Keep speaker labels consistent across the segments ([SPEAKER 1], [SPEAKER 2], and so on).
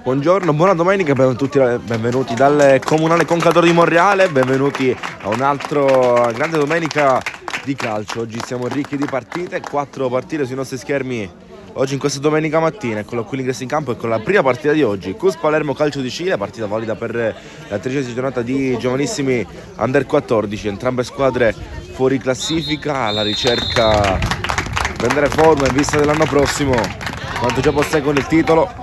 [SPEAKER 1] Buongiorno, buona domenica, benvenuti dal Comunale Concadoro di Monreale, benvenuti a un altro grande domenica di calcio. Oggi siamo ricchi di partite, 4 partite sui nostri schermi oggi in questa domenica mattina. Eccolo qui l'ingresso in campo e con la prima partita di oggi, Cus Palermo Calcio di Cile, partita valida per la 13ª giornata di giovanissimi Under 14, entrambe squadre fuori classifica alla ricerca di prendere forma in vista dell'anno prossimo, quanto già posseggono il titolo.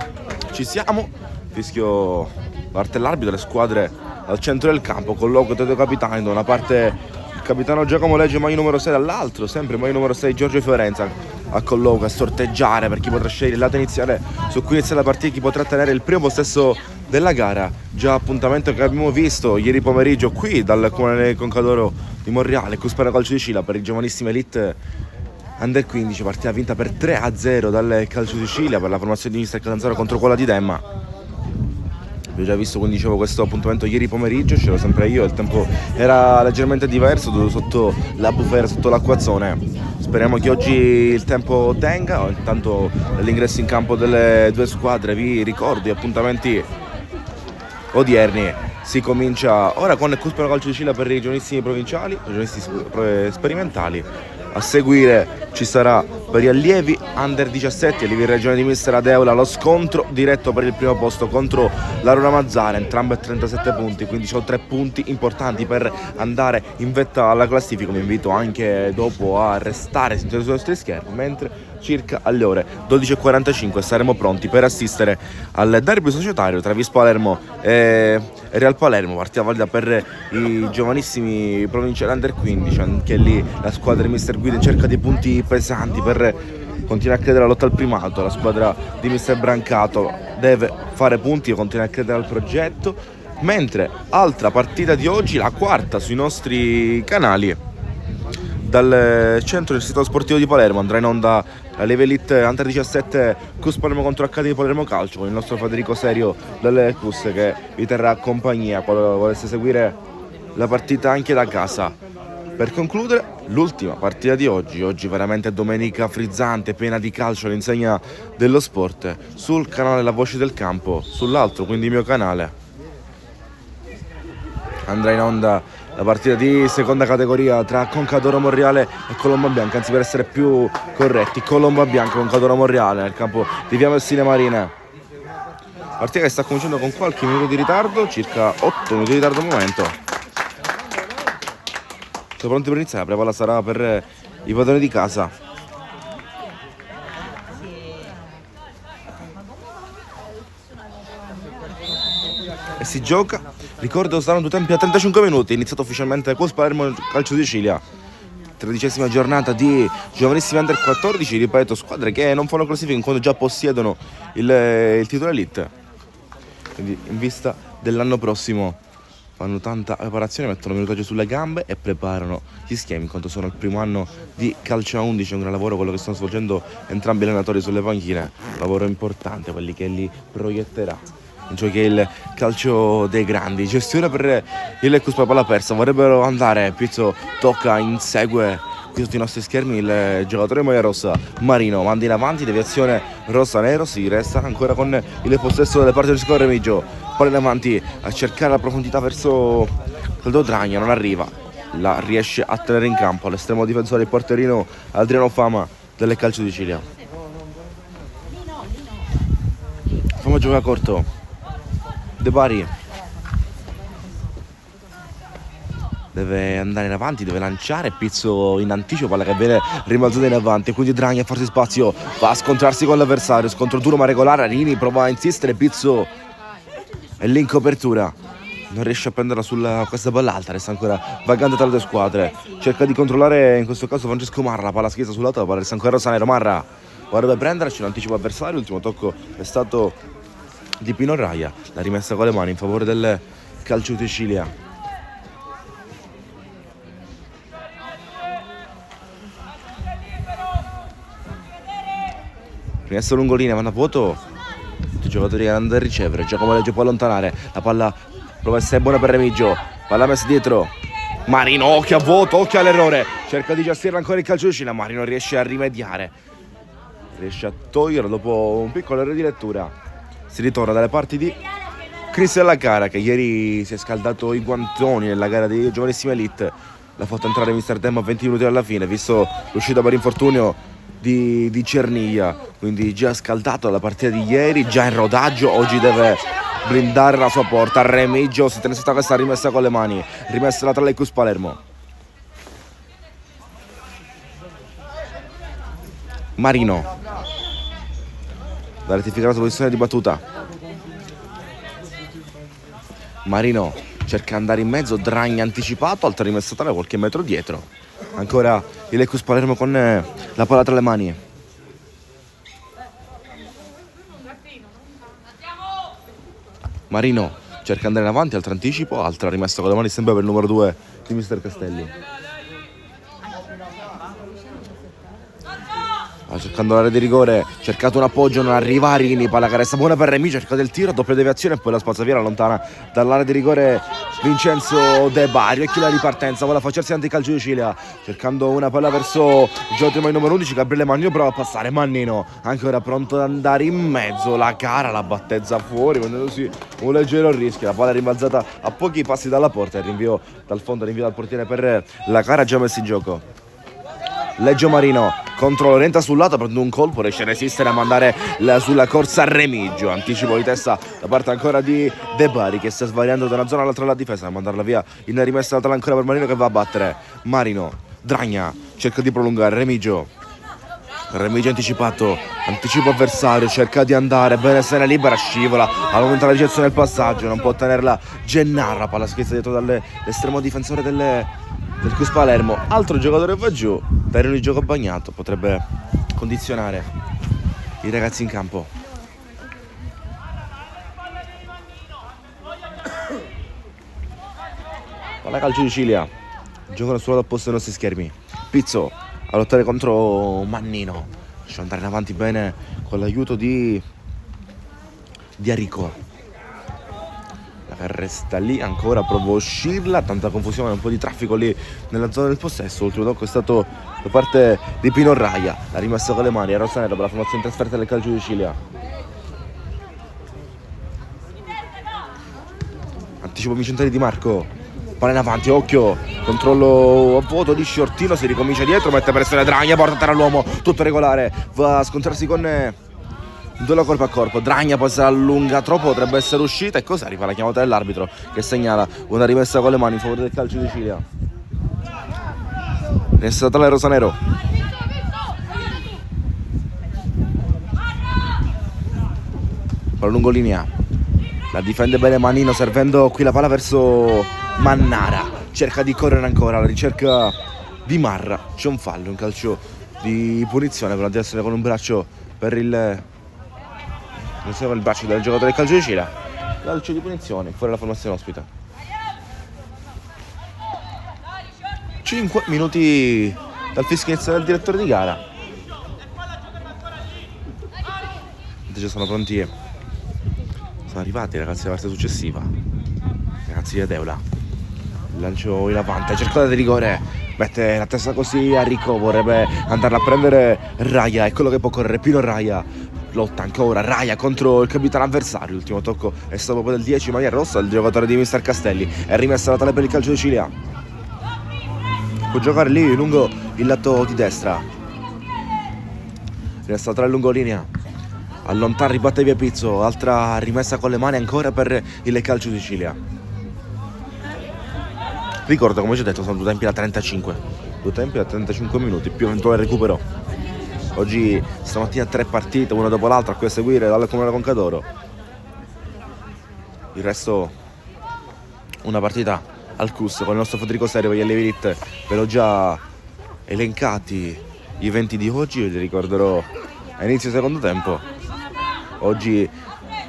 [SPEAKER 1] Ci siamo, fischio parte l'arbitro, le squadre al centro del campo, colloquio tra i due capitani, da una parte il capitano Giacomo Legge, maglia numero 6, dall'altro sempre maglia numero 6 Giorgio Fiorenza, a colloquio, a sorteggiare per chi potrà scegliere il lato iniziale su cui inizia la partita, chi potrà tenere il primo possesso della gara. Già appuntamento che abbiamo visto ieri pomeriggio qui dal Comunale Concadoro di Monreale, Cus Palermo Calcio di Cile per il giovanissimo Elite Under 15, partita vinta per 3-0 dal Calcio di Sicilia per la formazione di Mister Catanzaro contro quella di Demma. Abbiamo già visto, quindi dicevo, questo appuntamento ieri pomeriggio, c'ero sempre io, il tempo era leggermente diverso, sotto la bufera, sotto l'acquazzone. Speriamo che oggi il tempo tenga. Intanto l'ingresso in campo delle due squadre, vi ricordo gli appuntamenti odierni. Si comincia ora con il Cus Palermo Calcio di Sicilia per i giovanissimi provinciali, i giovanisti sperimentali. A seguire ci sarà per gli allievi Under 17, allievi in regione di Mister Adeola, lo scontro diretto per il primo posto contro la Rona Mazzara, entrambe a 37 punti, quindi sono 3 punti importanti per andare in vetta alla classifica. Vi invito anche dopo a restare sui nostri schermi, mentre circa alle ore 12:45 saremo pronti per assistere al derby societario tra Vis Palermo e Real Palermo, partita valida per i giovanissimi provinciali Under 15. Anche lì la squadra di Mister Guido in cerca di punti pesanti per continuare a credere alla lotta al primato. La squadra di Mister Brancato deve fare punti e continuare a credere al progetto, mentre altra partita di oggi, la quarta sui nostri canali dal centro del sito sportivo di Palermo. Andrà in onda la Live Elite Under 17 Cus Palermo contro Accademia Palermo Calcio, con il nostro Federico Serio delle Cus che vi terrà compagnia quando volesse seguire la partita anche da casa. Per concludere, l'ultima partita di oggi veramente domenica frizzante, piena di calcio all'insegna dello sport, sul canale La Voce del Campo, sull'altro, quindi il mio canale, andrà in onda la partita di seconda categoria tra Concadoro Monreale e Colomba Bianca, anzi per essere più corretti, Colomba Bianca Concadoro Monreale nel campo di Via Messina Marina. Partita che sta cominciando con qualche minuto di ritardo, circa 8 minuti di ritardo al momento. Sono pronti per iniziare, la palla sarà per i padroni di casa. E si gioca, ricordo saranno 2 tempi a 35 minuti, è iniziato ufficialmente Cus Palermo Calcio di Sicilia, 13ª giornata di giovanissimi Under 14, ripeto, squadre che non fanno classifica in quanto già possiedono il titolo Elite, quindi in vista dell'anno prossimo fanno tanta preparazione, mettono minutaggio sulle gambe e preparano gli schemi in quanto sono il primo anno di calcio a 11, è un gran lavoro quello che stanno svolgendo entrambi gli allenatori sulle panchine, un lavoro importante, quelli che li proietterà in ciò che è il calcio dei grandi. Gestione per il Cus palla persa, vorrebbero andare, Pizzo tocca, insegue qui sotto i nostri schermi il giocatore di maglia rossa Marino, manda in avanti, deviazione rossa-nero, si resta ancora con il possesso delle parti del scorre Remigio, poi in avanti a cercare la profondità verso Caldo Dragna, non arriva, la riesce a tenere in campo all'estremo difensore il porterino Adriano Fama del Calcio di Sicilia. Fama gioca corto, De Bari deve andare in avanti, deve lanciare, Pizzo in anticipo, palla che viene rimbalzata in avanti, quindi Draghi a farsi spazio, va a scontrarsi con l'avversario, scontro duro ma regolare, Arini prova a insistere, Pizzo è lì in copertura, non riesce a prenderla sulla questa palla alta, resta ancora vagante tra le due squadre, cerca di controllare in questo caso Francesco Marra, la palla schiesa sull'alto, la palla resta ancora Rosanero, Marra vorrebbe prenderci, un anticipo avversario, l'ultimo tocco è stato di Pino Raia, la rimessa con le mani in favore del Calcio di Sicilia. Rimessa lungolinea, vanno a vuoto i giocatori che andano a ricevere, Giacomo Legge può allontanare, la palla prova a essere buona per Remigio, palla messa dietro, Marino, occhio a vuoto, occhio all'errore, cerca di gestirla ancora il Calcio di Sicilia, Marino riesce a rimediare, riesce a toglierlo dopo un piccolo errore di lettura. Si ritorna dalle parti di Cristian Lacara, che ieri si è scaldato i guantoni nella gara di Giovanissima Elite. L'ha fatto entrare Mister Tempo a 20 minuti alla fine, visto l'uscita per infortunio di Cerniglia. Quindi già scaldato la partita di ieri, già in rodaggio. Oggi deve blindare la sua porta. Remigio si tiene stata questa rimessa con le mani, rimessa laterale Lecus Palermo. Marino da rettificare la sua posizione di battuta. Marino cerca di andare in mezzo, Dragna anticipato, altra rimessa tale qualche metro dietro. Ancora il Lecus Palermo con la palla tra le mani. Marino cerca di andare in avanti, altro anticipo, altra rimessa con le mani sempre per il numero 2 di Mister Castelli. Cercando l'area di rigore, cercato un appoggio, non arriva Arini, palla caressa buona per Remigio, cerca del tiro, doppia deviazione e poi la spazza via, lontana dall'area di rigore Vincenzo De Bario. E chi la ripartenza, vuole facciarsi anticalcio di Cilia, cercando una palla verso il giocatore numero 11, Gabriele Mannino prova a passare, Mannino ancora pronto ad andare in mezzo, la cara la battezza fuori, prendendosi un leggero rischio, la palla è rimbalzata a pochi passi dalla porta, il rinvio dal fondo, rinvio dal portiere per la cara già messo in gioco. Leggio Marino, controllo, orienta sul lato, prende un colpo, riesce a resistere a mandare sulla corsa Remigio, anticipo di testa da parte ancora di De Bari che sta svariando da una zona all'altra la difesa, a mandarla via in rimessa laterale ancora per Marino che va a battere. Marino, Dragna, cerca di prolungare, Remigio anticipato, anticipo avversario, cerca di andare, bene se ne libera, scivola, al momento della ricezione del passaggio, non può tenerla Gennaro, palla schizza dietro dall'estremo difensore del Lecus Palermo. Altro giocatore va giù, terreno di gioco bagnato, potrebbe condizionare i ragazzi in campo. Palla calcio di Cilia, giocano solo opposto ai nostri schermi. Pizzo a lottare contro Mannino, lascia andare in avanti bene con l'aiuto di Arrico. La resta lì, ancora prova a uscirla, tanta confusione, un po' di traffico lì nella zona del possesso. L'ultimo tocco è stato da parte di Pino Raia, l'ha rimessa con le mani a Rosanello per la formazione in trasferta del calcio di Cilia. Anticipo vincente di Marco, palla in avanti, occhio, controllo a vuoto di Sciortino, si ricomincia dietro, mette pressione Dragna, porta a terra l'uomo, tutto regolare, va a scontrarsi con duello corpo a corpo. Dragna poi se la allunga troppo, potrebbe essere uscita e così arriva la chiamata dell'arbitro che segnala una rimessa con le mani in favore del calcio di Cilia. Rimessa tale Rosanero, palla lungo linea, la difende bene Mannino servendo qui la palla verso Mannara, cerca di correre ancora, la ricerca di Marra, c'è un fallo, un calcio di punizione per la direzione con un braccio per il braccio del giocatore del calcio di Cilia. Calcio di punizione, fuori la formazione ospita. 5 minuti dal fischio iniziale del direttore di gara. Invece sono pronti, sono arrivati i ragazzi della partita successiva, ragazzi di Adeula. Lancio in avanti, cercata di rigore, mette la testa così, Arrico vorrebbe andarla a prendere Raia, è quello che può correre, Pino Raia, lotta ancora, Raia contro il capitano avversario, l'ultimo tocco è stato proprio del 10 maglia rossa, il giocatore di Mister Castelli, è rimessa la tale per il calcio di Cilia, può giocare lì lungo il lato di destra, rimessa tra lungo linea, allontana, ribatte via Pizzo, altra rimessa con le mani ancora per il calcio di Cilia. Ricordo, come ci ho detto, sono due tempi da 35 minuti più eventuale recupero. Oggi stamattina 3 partite una dopo l'altra qui a seguire dalla Comunale Concadoro, il resto una partita al CUS con il nostro Federico Serio per gli allievi elite. Ve l'ho già elencati gli eventi di oggi, ve li ricorderò a inizio secondo tempo. Oggi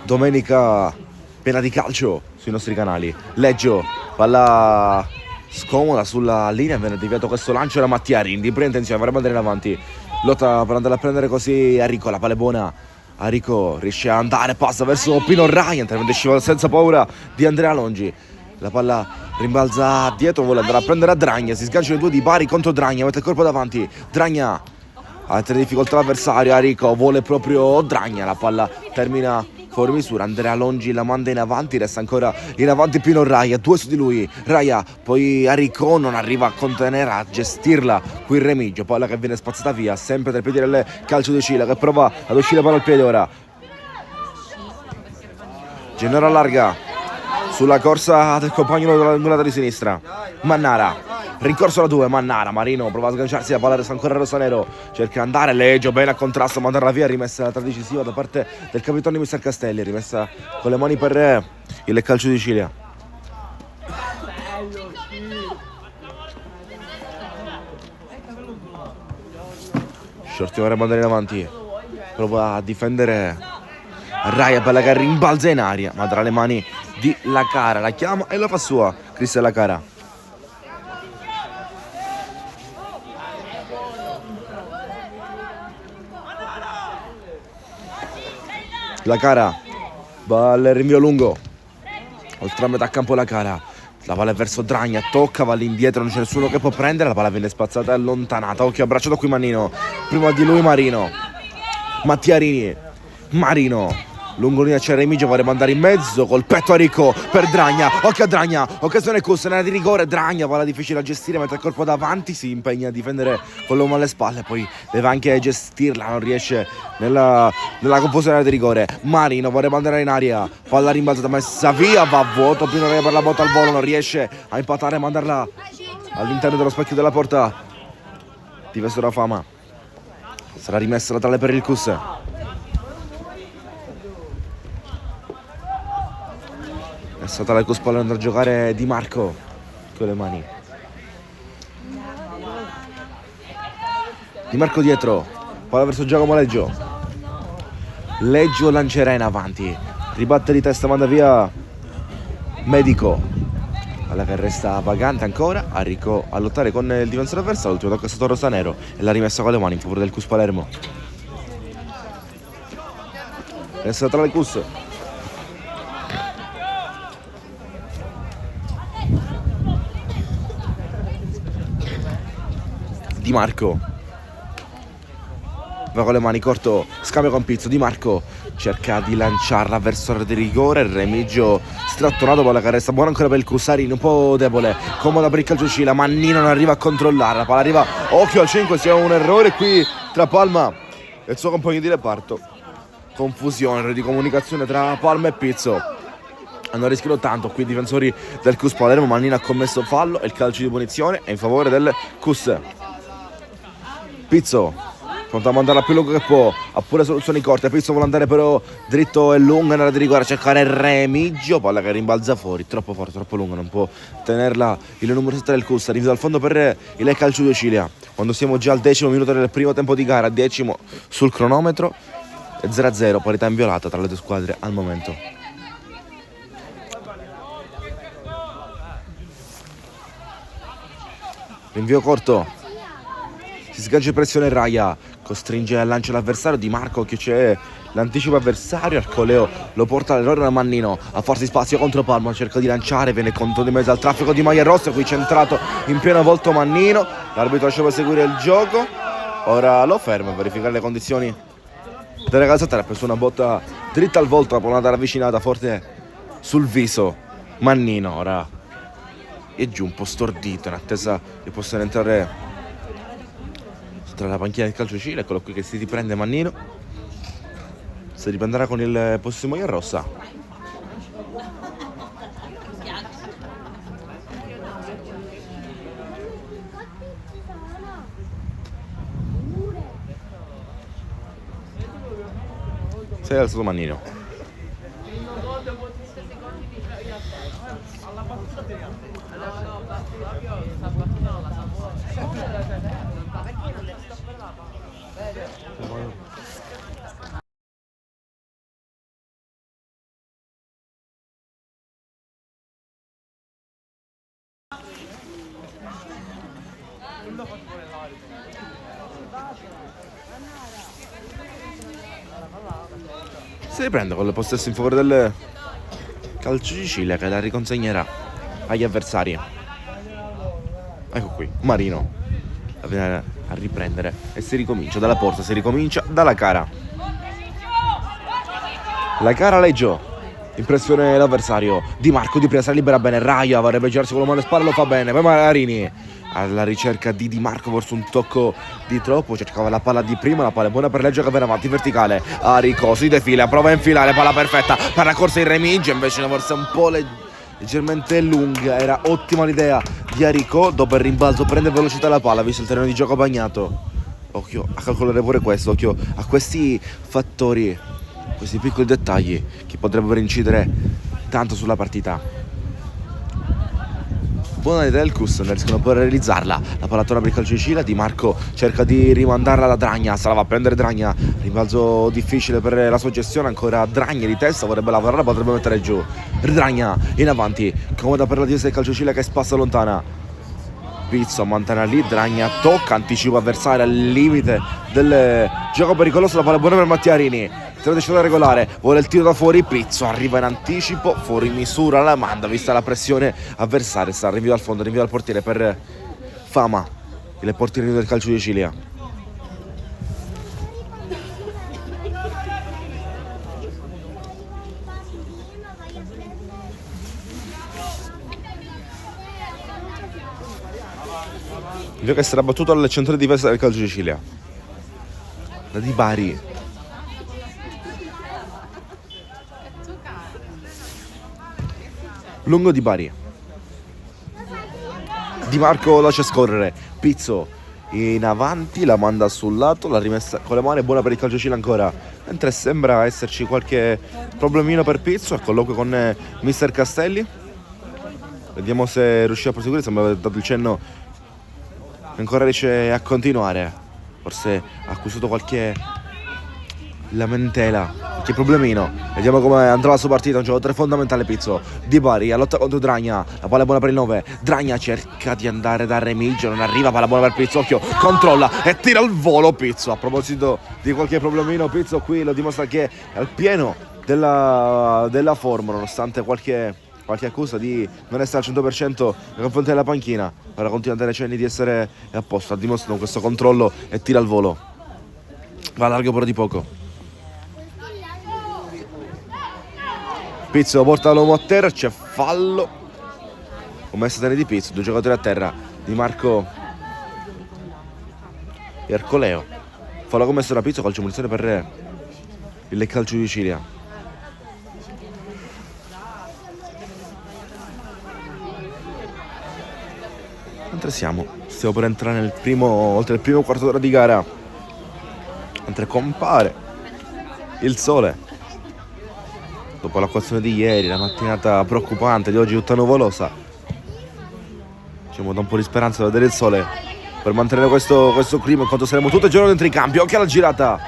[SPEAKER 1] domenica piena di calcio sui nostri canali. Leggio, palla scomoda sulla linea, viene deviato questo lancio da Mattia Rindi, prima intenzione, vorrebbe andare in avanti, lotta per andare a prendere così Arrico, la palla è buona, Arrico riesce a andare, passa verso Pino Raia, intervento scivola senza paura di Andrea Longi, la palla rimbalza dietro, vuole andare a prendere a Dragna, si sganciano i due di Bari contro Dragna, mette il corpo davanti, Dragna a mettere in difficoltà l'avversario, Arrico vuole proprio Dragna, la palla termina fuori misura. Andrea Longi la manda in avanti, resta ancora in avanti Pino Raia, 2 su di lui, Raia, poi Aricò non arriva a contenere, a gestirla qui il Remigio, palla che viene spazzata via, sempre dal piede del calcio di Cila che prova ad uscire palla al piede ora. Gennaro allarga sulla corsa del compagno della lungolata di sinistra, Mannara. Rincorso da 2, Mannara, Marino prova a sganciarsi, la palla resta ancora rosanero, cerca di andare, Leggio bene a contrasto, mandarla via, rimessa la decisiva da parte del capitano Mister Castelli, rimessa con le mani per il calcio di Sicilia. Shorty ora mandare in avanti, prova a difendere Raia, bella che rimbalza in aria, ma tra le mani di La Cara, la chiama e la fa sua Cristian La Cara. La Cara va al rinvio lungo, oltre a metà campo La Cara, la palla è verso Dragna, tocca, va all'indietro, non c'è nessuno che può prendere, la palla viene spazzata e allontanata, occhio abbracciato qui Mannino, prima di lui Marino, Mattiarini, Marino, lungo linea c'è Remigio, vorrebbe andare in mezzo, col petto a Rico per Dragna, occhio a Dragna, occasione Cus, nella di rigore, Dragna, palla difficile da gestire, mette il corpo davanti, si impegna a difendere con l'uomo alle spalle, poi deve anche gestirla, non riesce nella confusione di rigore. Marino vorrebbe andare in aria, palla rimbalzata messa via, va a vuoto, Pino Raia per la botta al volo, non riesce a impattare e mandarla all'interno dello specchio della porta di Vestora Fama. Sarà rimessa laterale per il Cus. È stata la Cus, palla andrà a giocare Di Marco con le mani. Di Marco dietro, palla verso Giacomo Leggio. Leggio lancerà in avanti, ribatte di testa, manda via Medico. Palla che resta vagante ancora, Arrico a lottare con il difensore avversario, l'ultimo tocco è stato Rosanero e l'ha rimessa con le mani in favore del Cus Palermo. Resta tra le Cus. Di Marco va con le mani, corto, scambio con Pizzo, Di Marco cerca di lanciarla verso l'area di rigore, il Remigio strattonato, palla che resta buona ancora per il Cusarini, un po' debole, comoda per il calcio Cila, Mannino non arriva a controllare, la palla arriva, occhio al 5, sia un errore qui tra Palma e il suo compagno di reparto, confusione di comunicazione tra Palma e Pizzo. Hanno rischiato tanto qui i difensori del Cus Palermo, Mannino ha commesso fallo e il calcio di punizione è in favore del Cus. Pizzo pronto a mandarla più lunga che può, ha pure soluzioni corte, Pizzo vuole andare però dritto e lungo nella di rigore a cercare Remigio, palla che rimbalza fuori, troppo forte, troppo lunga, non può tenerla il numero 7 del Cus, arriva dal fondo per il calcio di Cilia, quando siamo già al 10° minuto del primo tempo di gara, 10° sul cronometro, 0-0, parità inviolata tra le due squadre al momento. Rinvio corto, si sgancia in pressione Raia, costringe al lancio l'avversario, Di Marco che c'è l'anticipo avversario, Arcoleo lo porta all'errore da Mannino, a farsi spazio contro Palma, cerca di lanciare, viene contro di mezzo al traffico di maglia rossa, qui centrato in pieno volto Mannino, l'arbitro lascia seguire il gioco, ora lo ferma a verificare le condizioni della calzata, ha preso una botta dritta al volto, una pallata ravvicinata forte sul viso Mannino, ora è giù un po' stordito in attesa di poter entrare tra la panchina del calcio Cile, eccolo qui che si riprende Mannino, si riprenderà con il possesso maglia rossa. Si è alzato Mannino. Si riprende con il possesso in favore del calcio Sicilia che la riconsegnerà agli avversari. Ecco qui, Marino a venire a riprendere e si ricomincia dalla porta, si ricomincia dalla cara. La gara Leggio. Impressione l'avversario. Di Marco di presa, libera bene. Raia vorrebbe girarsi con la mano alle spalle, lo fa bene. Poi Marini alla ricerca di Marco, forse un tocco di troppo. Cercava la palla di prima, la palla è buona per Leggio che va in avanti, verticale. Arico si defila, prova a infilare, palla perfetta per la corsa in Remigio, invece forse un po' leggermente lunga. Era ottima l'idea di Arico, dopo il rimbalzo prende velocità la palla, visto il terreno di gioco bagnato. Occhio a calcolare pure questo, occhio a questi fattori, questi piccoli dettagli che potrebbero incidere tanto sulla partita. Buona idea del Cus, non riescono a poter realizzarla. La palla torna per il calcio di Cila. Di Marco cerca di rimandarla da Dragna, se la va a prendere Dragna, rimbalzo difficile per la sua gestione. Ancora Dragna di testa, vorrebbe lavorare, potrebbe mettere giù. Dragna in avanti, comoda per la difesa del calcio di Cila che spassa lontana. Pizzo mantiene lì, Dragna tocca, anticipa avversario al limite del gioco pericoloso. La palla buona per Mattiarini, tiro deciso da regolare, vuole il tiro da fuori. Pizzo arriva in anticipo, fuori misura, la manda vista la pressione avversaria. Sta rinvio al fondo, rinvio al portiere per Fama, il portiere del calcio di Sicilia. Il gioco che sarà battuto al centro di difesa del calcio di Sicilia da Di Bari. Lungo Di Bari. Di Marco lascia scorrere, Pizzo in avanti, la manda sul lato, l'ha rimessa con le mani, buona per il calcio di Sicilia ancora, mentre sembra esserci qualche problemino per Pizzo. A colloquio con mister Castelli, vediamo se riuscirà a proseguire. Sembra aver dato il cenno, ancora riesce a continuare, forse ha accusato qualche lamentela, qualche problemino. Vediamo come andrà la sua partita. Un giocatore fondamentale Pizzo. Di Bari a lotta contro Dragna, la palla è buona per il 9. Dragna cerca di andare da Remigio, non arriva, palla buona per Pizzo, occhio, controlla e tira al volo Pizzo. A proposito di qualche problemino, Pizzo qui lo dimostra che è al pieno della forma, nonostante qualche accusa di non essere al 100% nei confronti della panchina. Ora continua a dare cenni di essere a posto, dimostrano questo controllo e tira al volo, va a largo però di poco. Pizzo porta l'uomo a terra, c'è fallo commessa da di Pizzo, due giocatori a terra, Di Marco e Ercoleo. Fallo commesso da Pizzo, calcio munizione per il calcio di Sicilia. Mentre stiamo per entrare nel primo, oltre il primo quarto d'ora di gara, mentre compare il sole dopo l'acquazione di ieri, la mattinata preoccupante di oggi tutta nuvolosa. Diciamo da un po' di speranza da vedere il sole per mantenere questo clima, in quanto saremo tutto il giorno dentro i campi. Occhio alla girata,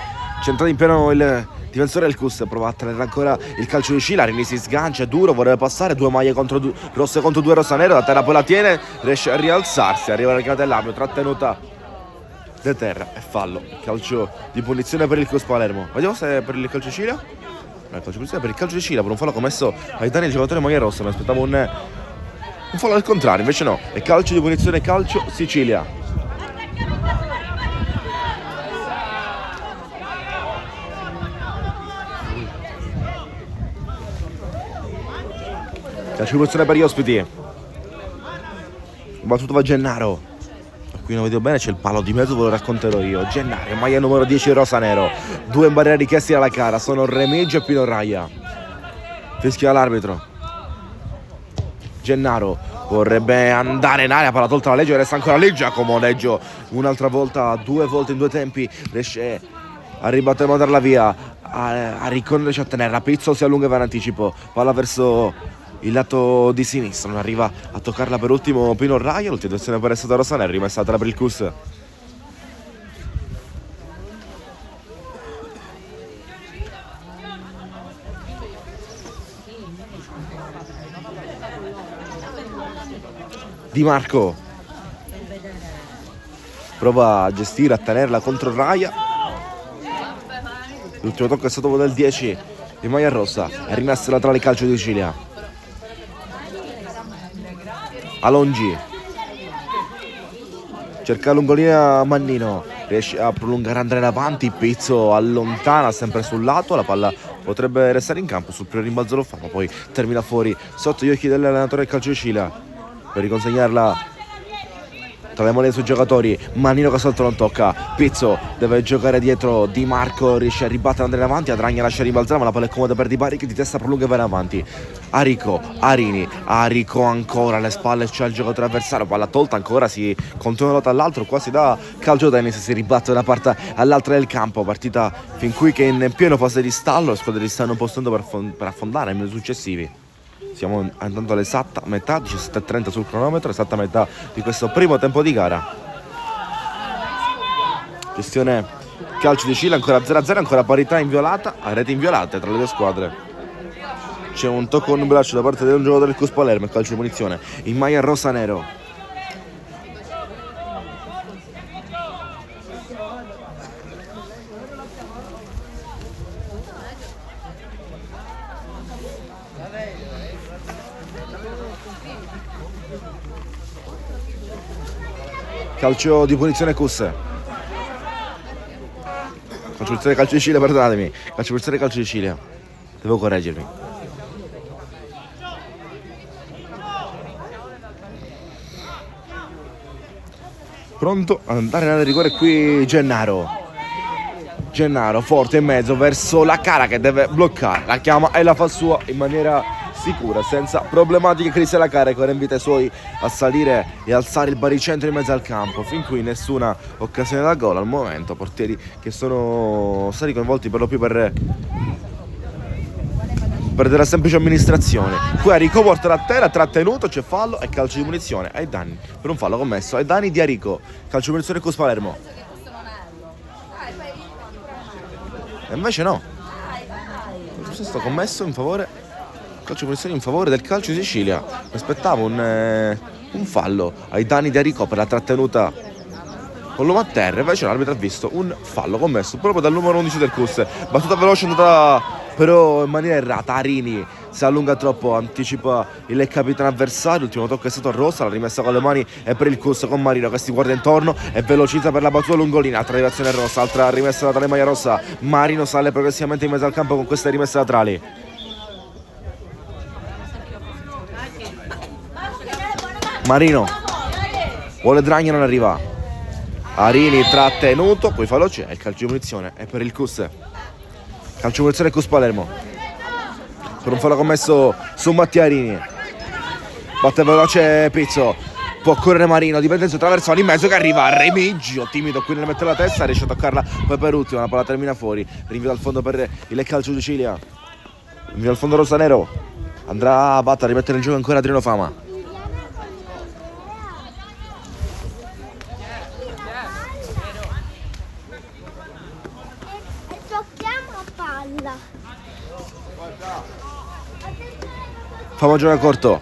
[SPEAKER 1] centrato in pieno il difensore del Cus, prova a tenere ancora il calcio di Scila. Rini si sgancia, è duro, vorrebbe passare, due maglie rosse contro due rossa-nero, la terra poi la tiene, riesce a rialzarsi, arriva la richiamata dell'arbitro, trattenuta da terra e fallo. Calcio di punizione per il Cus Palermo. Vediamo se è per il calcio di Scila. No, il calcio di punizione per il calcio di Scila, per un fallo commesso ai danni del giocatore maglia rossa. Mi aspettavo un fallo al contrario, invece no, è calcio di punizione, calcio Sicilia. Calcio di punizione per gli ospiti. Battuto va Gennaro. Qui non vedo bene, c'è il palo di mezzo, ve lo racconterò io. Gennaro, maglia numero 10 rosa-nero. Due in barriera richiesti dalla gara, sono Remigio e Pino Raia. Fischia l'arbitro. Gennaro vorrebbe andare in aria, palla tolta la Leggio, resta ancora lì Giacomo Leggio. Un'altra volta, due volte in due tempi, riesce a ribattere e mandarla via. A ricorrerci a tenerla. Pizzo si allunga e va in anticipo. Palla verso il lato di sinistra, non arriva a toccarla per ultimo Pino Raia. L'ultima azione per essere da Rosanero, rimessatela per il Cus. Di Marco prova a gestire, a tenerla contro Raia. L'ultimo tocco è stato quello del 10 di maglia rossa, è rimessa laterale calcio di Sicilia. Alongi cerca lungolina Mannino, riesce a prolungare, andare in avanti. Pizzo allontana sempre sul lato, la palla potrebbe restare in campo. Sul primo rimbalzo lo fa, ma poi termina fuori sotto gli occhi dell'allenatore del calcio di Scilla per riconsegnarla tra le mani dei suoi giocatori. Manino che salto non tocca, Pizzo deve giocare dietro, Di Marco riesce a ribattere, andare in avanti, Adragna lascia rimbalzare, ma la palla è comoda per Di Bari che di testa prolunga e va in avanti. Arico, Arini, Arico ancora alle spalle, c'è il giocatore avversario, palla tolta ancora, si continua lotta all'altro, qua si dà calcio tennis, si ribatte da una parte all'altra del campo, partita fin qui che è in pieno fase di stallo, le squadre stanno impostando per affondare nei minuti successivi. Siamo intanto all'esatta metà, 17:30 sul cronometro, esatta metà di questo primo tempo di gara. Gestione calcio di Scilla, ancora 0-0, ancora parità inviolata, a reti inviolate tra le due squadre. C'è un tocco con un braccio da parte di un giocatore del CUS Palermo, calcio di punizione, in maglia rosa-nero. Calcio di punizione CUS. Calcio di punizione calcio di Scilla, perdonatemi. Calcio di punizione calcio di Scilla. Devo correggermi. Pronto ad andare nel rigore qui Gennaro. Gennaro forte in mezzo verso la cara che deve bloccare. La chiama e la fa sua in maniera sicura, senza problematiche. Cristian La Cara che ora invita i suoi a salire e alzare il baricentro in mezzo al campo. Fin qui nessuna occasione da gol al momento, portieri che sono stati coinvolti per lo più per della semplice amministrazione. Qui Arico porta a terra, trattenuto, c'è fallo e calcio di punizione ai danni per un fallo commesso ai danni di Arico. Calcio di punizione CUS Palermo. E invece no, questo è stato commesso in favore, calcio di punizione in favore del calcio di Sicilia. Mi aspettavo un fallo ai danni di Arico per la trattenuta con l'uomo a terra, invece l'arbitro ha visto un fallo commesso proprio dal numero 11 del CUS. Battuta veloce andata però in maniera errata, Arini si allunga troppo, anticipa il capitano avversario, l'ultimo tocco è stato rossa, la rimessa con le mani è per il CUS con Marino che si guarda intorno e velocizza per la battuta lungolina, altra derivazione rossa, altra rimessa laterale maglia rossa, Marino sale progressivamente in mezzo al campo con queste rimesse laterali. Marino vuole Dragna, non arriva, Arini trattenuto, poi fallo c'è, il calcio di punizione è per il CUS. Calcio di punizione CUS Palermo per un fallo commesso su Mattia Arini. Batte veloce Pizzo, può correre Marino, dipendenza traversone in mezzo che arriva a Remigio, timido qui nel mettere la testa, riesce a toccarla poi per ultimo, la palla termina fuori, rinvio dal fondo per il calcio di Sicilia, rinvio dal fondo rosanero, andrà a battere, a rimettere in gioco ancora Adriano Fama. Fama gioca corto,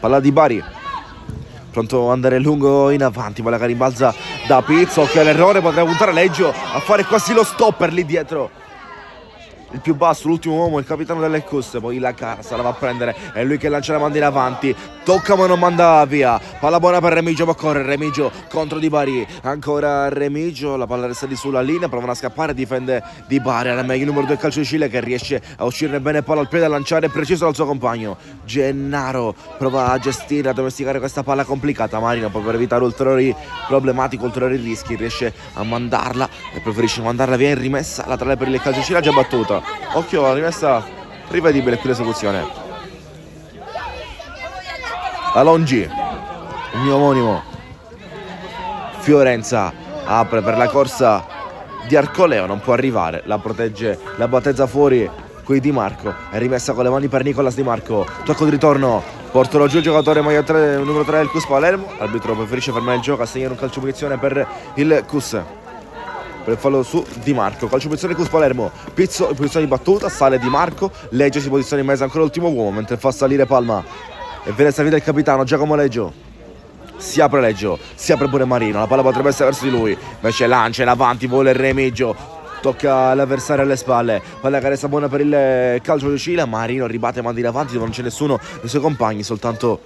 [SPEAKER 1] palla di Bari, pronto ad andare lungo in avanti, palla che rimbalza da Pizzo, che l'errore potrebbe puntare Leggio a fare quasi lo stopper lì dietro. Il più basso, l'ultimo uomo, il capitano delle CUS, poi La Cara se la va a prendere, è lui che lancia la manda in avanti, tocca ma non manda via, palla buona per Remigio, può correre Remigio contro Di Bari, ancora Remigio, la palla resta lì sulla linea, provano a scappare, difende Di Bari, era meglio il numero 2 calcio di Cile che riesce a uscirne bene, palla al piede, a lanciare preciso dal suo compagno. Gennaro prova a gestire, a domesticare questa palla complicata, Marino poi per evitare ulteriori problematiche, ulteriori rischi, riesce a mandarla e preferisce mandarla via in rimessa laterale per il calcio di Cile, già battuta. Occhio alla rimessa rivedibile qui l'esecuzione. Alongi, il mio omonimo. Fiorenza apre per la corsa di Arcoleo, non può arrivare, la protegge, la battezza fuori qui Di Marco, è rimessa con le mani per Nicolas Di Marco, tocco di ritorno, portano giù il giocatore maglia 3, numero 3 del CUS Palermo, l'arbitro preferisce fermare il gioco, assegnare un calcio di punizione per il CUS. Per il fallo su Di Marco, calcio di punizione CUS Palermo, Pizzo in posizione di battuta, sale Di Marco, Leggio si posiziona in mezzo ancora l'ultimo uomo mentre fa salire Palma e viene servito il capitano Giacomo Leggio. Si apre Leggio, si apre pure Marino, la palla potrebbe essere verso di lui, invece lancia in avanti, vuole il Remigio, tocca l'avversario alle spalle, palla che resta buona per il calcio di Scilla, Marino ribatte mandi in avanti dove non c'è nessuno dei suoi compagni, soltanto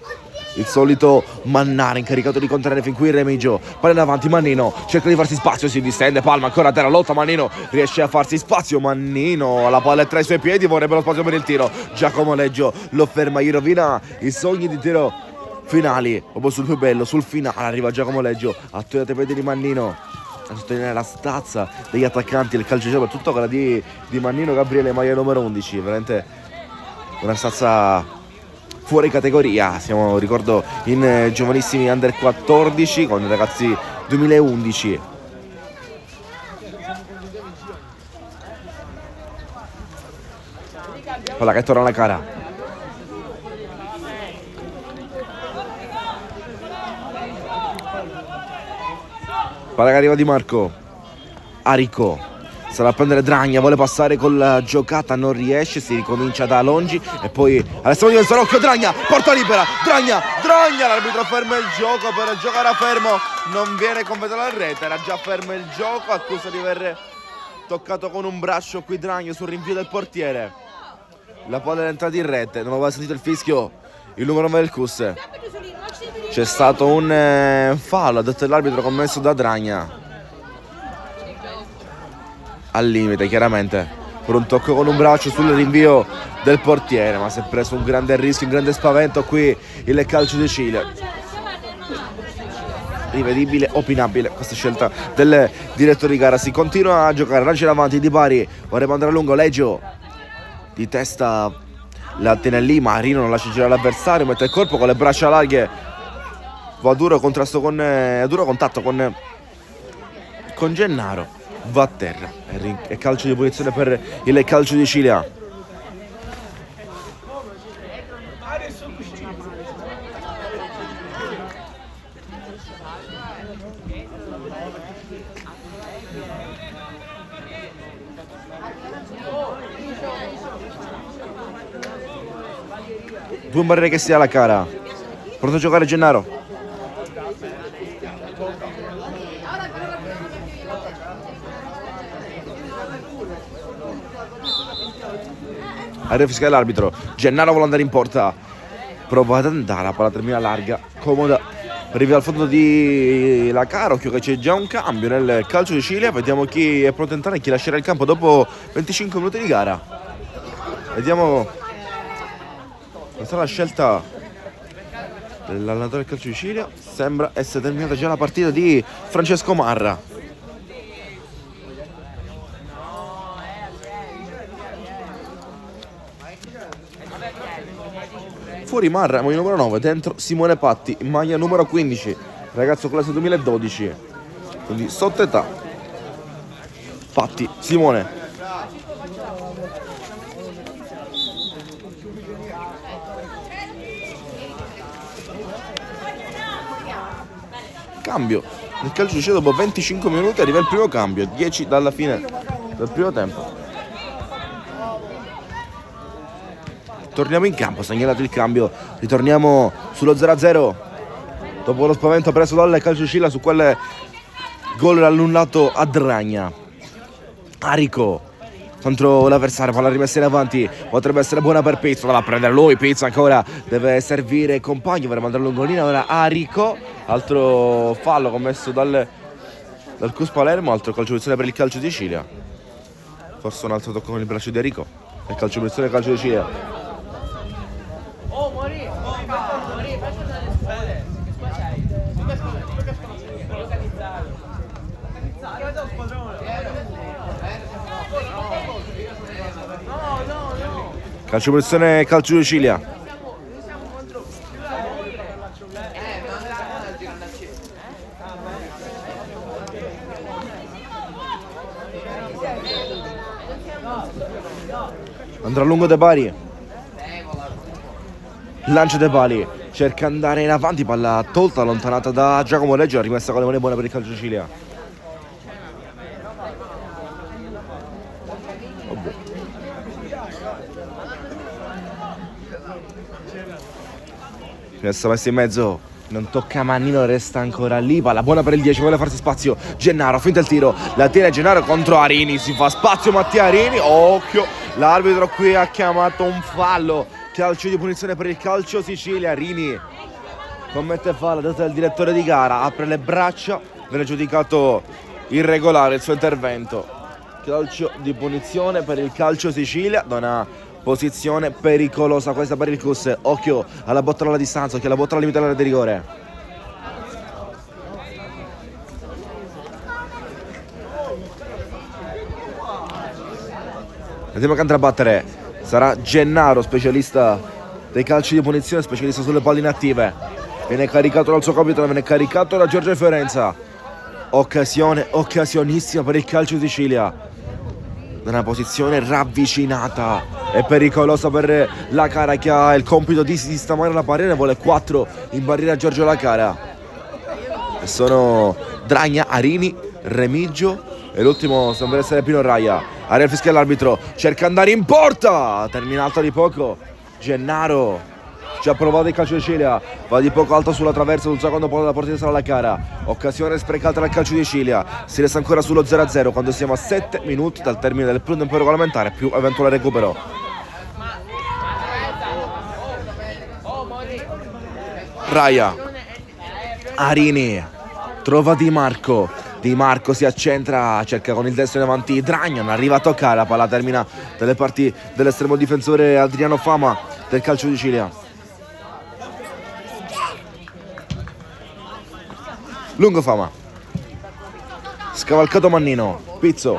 [SPEAKER 1] il solito Mannaro incaricato di contenere fin qui il Remigio. Palla in avanti, Mannino cerca di farsi spazio, si distende, Palma ancora a terra, lotta Mannino, riesce a farsi spazio, Mannino, la palla è tra i suoi piedi, vorrebbe lo spazio per il tiro, Giacomo Leggio lo ferma, gli rovina i sogni di tiro finali, proprio sul più bello, sul finale arriva Giacomo Leggio, attuale ai piedi di Mannino, a sostenere la stazza degli attaccanti del calcio, soprattutto quella di Mannino Gabriele, maglia numero 11, veramente una stazza fuori categoria. Siamo, ricordo, in giovanissimi under 14 con i ragazzi 2011. Palla che torna alla cara, palla che arriva Di Marco, Arico sarà a prendere Dragna, vuole passare con la giocata, non riesce, si ricomincia da Longi e poi Alessandro Di Sarocchio, Dragna, porta libera, Dragna, l'arbitro ferma il gioco, per il gioco era fermo, non viene completato la rete, era già fermo il gioco, accusa di aver toccato con un braccio qui Dragna sul rinvio del portiere, la palla è entrata in rete, non aveva sentito il fischio il numero 9 del CUS, c'è stato un fallo, ha detto l'arbitro, commesso da Dragna, al limite chiaramente per un tocco con un braccio sul rinvio del portiere, ma si è preso un grande rischio, un grande spavento qui il calcio di Cile. Rivedibile, opinabile questa scelta del direttore di gara. Si continua a giocare, lancia in avanti Di Bari, vorrebbe andare a lungo, Leggio di testa la tiene lì, Marino non lascia girare l'avversario, mette il corpo con le braccia larghe, va a duro contrasto a duro contatto con Gennaro, va a terra e calcio di punizione per il calcio di Cile. Due barriere che si ha la cara, pronto a giocare Gennaro, arriva fiscale l'arbitro, Gennaro vuole andare in porta, prova ad andare, la palla termina larga, comoda, arriva al fondo di la cara, occhio che c'è già un cambio nel calcio di Cile, vediamo chi è pronto a entrare e chi lascerà il campo dopo 25 minuti di gara. Vediamo questa è la scelta dell'allenatore del calcio di Cile, sembra essere terminata già la partita di Francesco Marra. Fuori Marra, maglia numero 9, dentro Simone Patti, maglia numero 15, ragazzo classe 2012, quindi sotto età. Patti, Simone. Cambio nel calcio di Cile, dopo 25 minuti arriva il primo cambio, 10 dalla fine del primo tempo. Torniamo in campo, segnalato il cambio, ritorniamo sullo 0-0 dopo lo spavento preso dal calcio di Cile su quel gol annullato a Dragna. Arico contro l'avversario, palla rimessa in avanti, potrebbe essere buona per Pizzo, va a prendere lui, Pizzo ancora deve servire i compagni, vorrei mandare lungolina, ora Arico, altro fallo commesso dal CUS Palermo, altro calcio di punizione per il calcio di Cile, forse un altro tocco con il braccio di Arico, il calcio di punizione del calcio di Cile. Calcio di punizione, calcio di Cile. Andrà a lungo De Bari, lancio De Bari, cerca di andare in avanti, palla tolta, allontanata da Giacomo Leggio, rimessa con le mani buone per il calcio di Cile. Rimessa messa in mezzo, non tocca Mannino, resta ancora lì, palla buona per il 10, vuole farsi spazio Gennaro, finta il tiro, la tiene Gennaro contro Arini, si fa spazio Mattia Arini, occhio, l'arbitro qui ha chiamato un fallo, calcio di punizione per il calcio Sicilia, Arini commette fallo, testa del direttore di gara, apre le braccia, viene giudicato irregolare il suo intervento. Calcio di punizione per il Calcio Sicilia da una posizione pericolosa questa per il CUS. Occhio alla botta alla distanza, occhio alla botta alla limite dell'area di rigore. Vediamo che andrà a battere. Sarà Gennaro, specialista dei calci di punizione, specialista sulle palle inattive. Viene caricato dal suo capitano, viene caricato da Giorgio Fiorenza. Occasione, occasionissima per il Calcio Sicilia. Da una posizione ravvicinata e pericolosa per La Cara, che ha il compito di sistemare la barriera. Vuole 4 in barriera Giorgio La Cara. E sono Dragna, Arini, Remigio e l'ultimo sembra essere Pino Raia. Aria fischia l'arbitro, cerca andare in porta, terminato di poco. Gennaro ci ha provato il Calcio di Sicilia, va di poco alto sulla traversa sul secondo palo della portiera sarà La Cara. Occasione sprecata dal Calcio di Sicilia, si resta ancora sullo 0-0 quando siamo a 7 minuti dal termine del primo tempo regolamentare più eventuale recupero. Raia, Arini, trova Di Marco. Di Marco si accentra, cerca con il destro in avanti Dragna, non arriva a toccare, la palla termina dalle parti dell'estremo difensore Adriano Fama del Calcio di Sicilia. Lungo Fama, scavalcato Mannino, Pizzo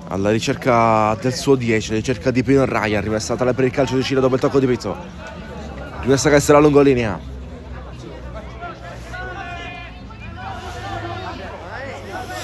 [SPEAKER 1] alla ricerca del suo 10, ricerca di Pino Raia, rimessa tale per il Calcio di Sicilia dopo il tocco di Pizzo, rimessa che sarà lungolinea.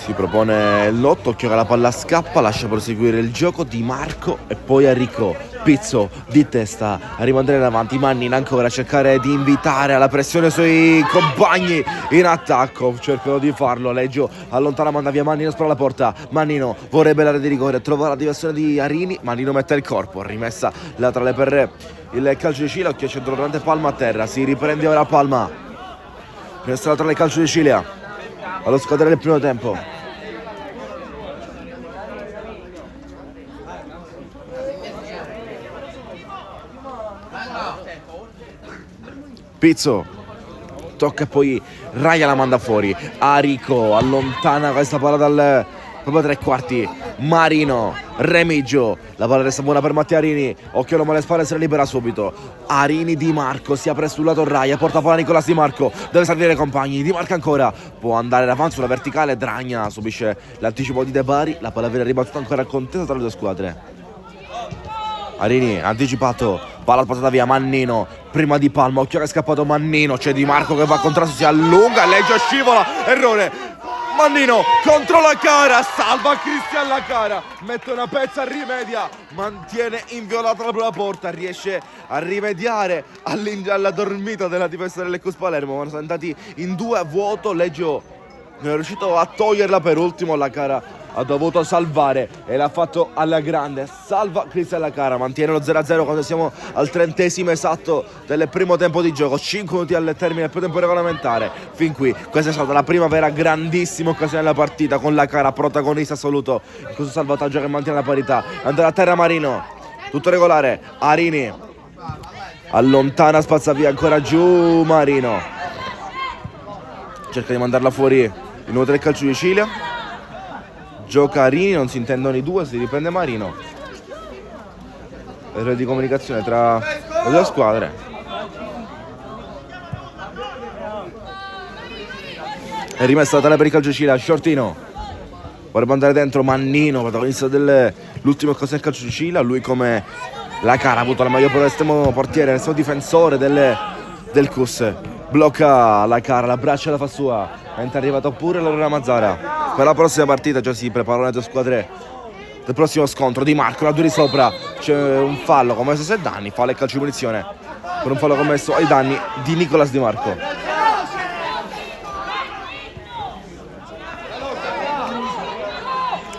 [SPEAKER 1] Si propone l'8, occhio che la palla scappa, lascia proseguire il gioco Di Marco e poi Enrico. Pizzo di testa a rimandare in avanti, Mannino ancora a cercare di invitare alla pressione i suoi compagni in attacco, cercano di farlo, Leggio allontana, manda via Mannino, spara la porta, Mannino vorrebbe l'area di rigore, trova la diversione di Arini, Mannino mette il corpo, rimessa laterale per il Calcio di Sicilia, occhio centrodurante, Palma a terra, si riprende ora Palma, rimessa laterale Calcio di Sicilia allo scadere del primo tempo. Pizzo tocca e poi Raia la manda fuori, Arico allontana questa palla dal proprio tre quarti, Marino, Remigio, la palla resta buona per Mattiarini, occhio alle spalle, se la libera subito, Arini, Di Marco si apre sul lato Raia, porta palla Nicolas Di Marco, deve salire i compagni, Di Marco ancora, può andare avanti sulla verticale, Dragna subisce l'anticipo di De Bari, la palla viene ribattuta ancora contesa tra le due squadre. Arini anticipato, palla passata via, Mannino prima di Palma, occhio che è scappato Mannino, c'è Di Marco che va a contrasto, si allunga, Leggio scivola, errore, Mannino contro La Cara, salva Cristian La Cara, mette una pezza, rimedia, mantiene inviolata la propria porta, riesce a rimediare alla dormita della difesa del Lecus Palermo, ma sono andati in 2 a vuoto, Leggio non è riuscito a toglierla per ultimo, La Cara ha dovuto salvare e l'ha fatto alla grande, salva Cristian La Cara, mantiene lo 0-0 quando siamo al 30° esatto del primo tempo di gioco, 5 minuti al termine del primo tempo regolamentare. Fin qui questa è stata la prima vera grandissima occasione della partita, con La Cara protagonista assoluto in questo salvataggio che mantiene la parità. Andrà a terra Marino, tutto regolare, Arini allontana, spazza via ancora giù Marino, cerca di mandarla fuori il numero del Calcio di Sicilia. Gioca Arini, non si intendono i due, si riprende Marino. Errore di comunicazione tra le due squadre. È rimessa la tale per il Calcio Sicilia, Shortino. Vorrebbe andare dentro Mannino, protagonista dell'ultima occasione del Calcio Sicilia. Lui come La Cara ha avuto la maggior estremo portiere, l'estremo difensore del CUS. Blocca La Cara, la braccia la fa sua, mentre è arrivato pure l'Aurora Mazzara. Per la prossima partita già si preparano le due squadre del prossimo scontro. Di Marco, la due di sopra, c'è un fallo commesso ai danni, fallo e calcio di punizione per un fallo commesso ai danni di Nicolas Di Marco.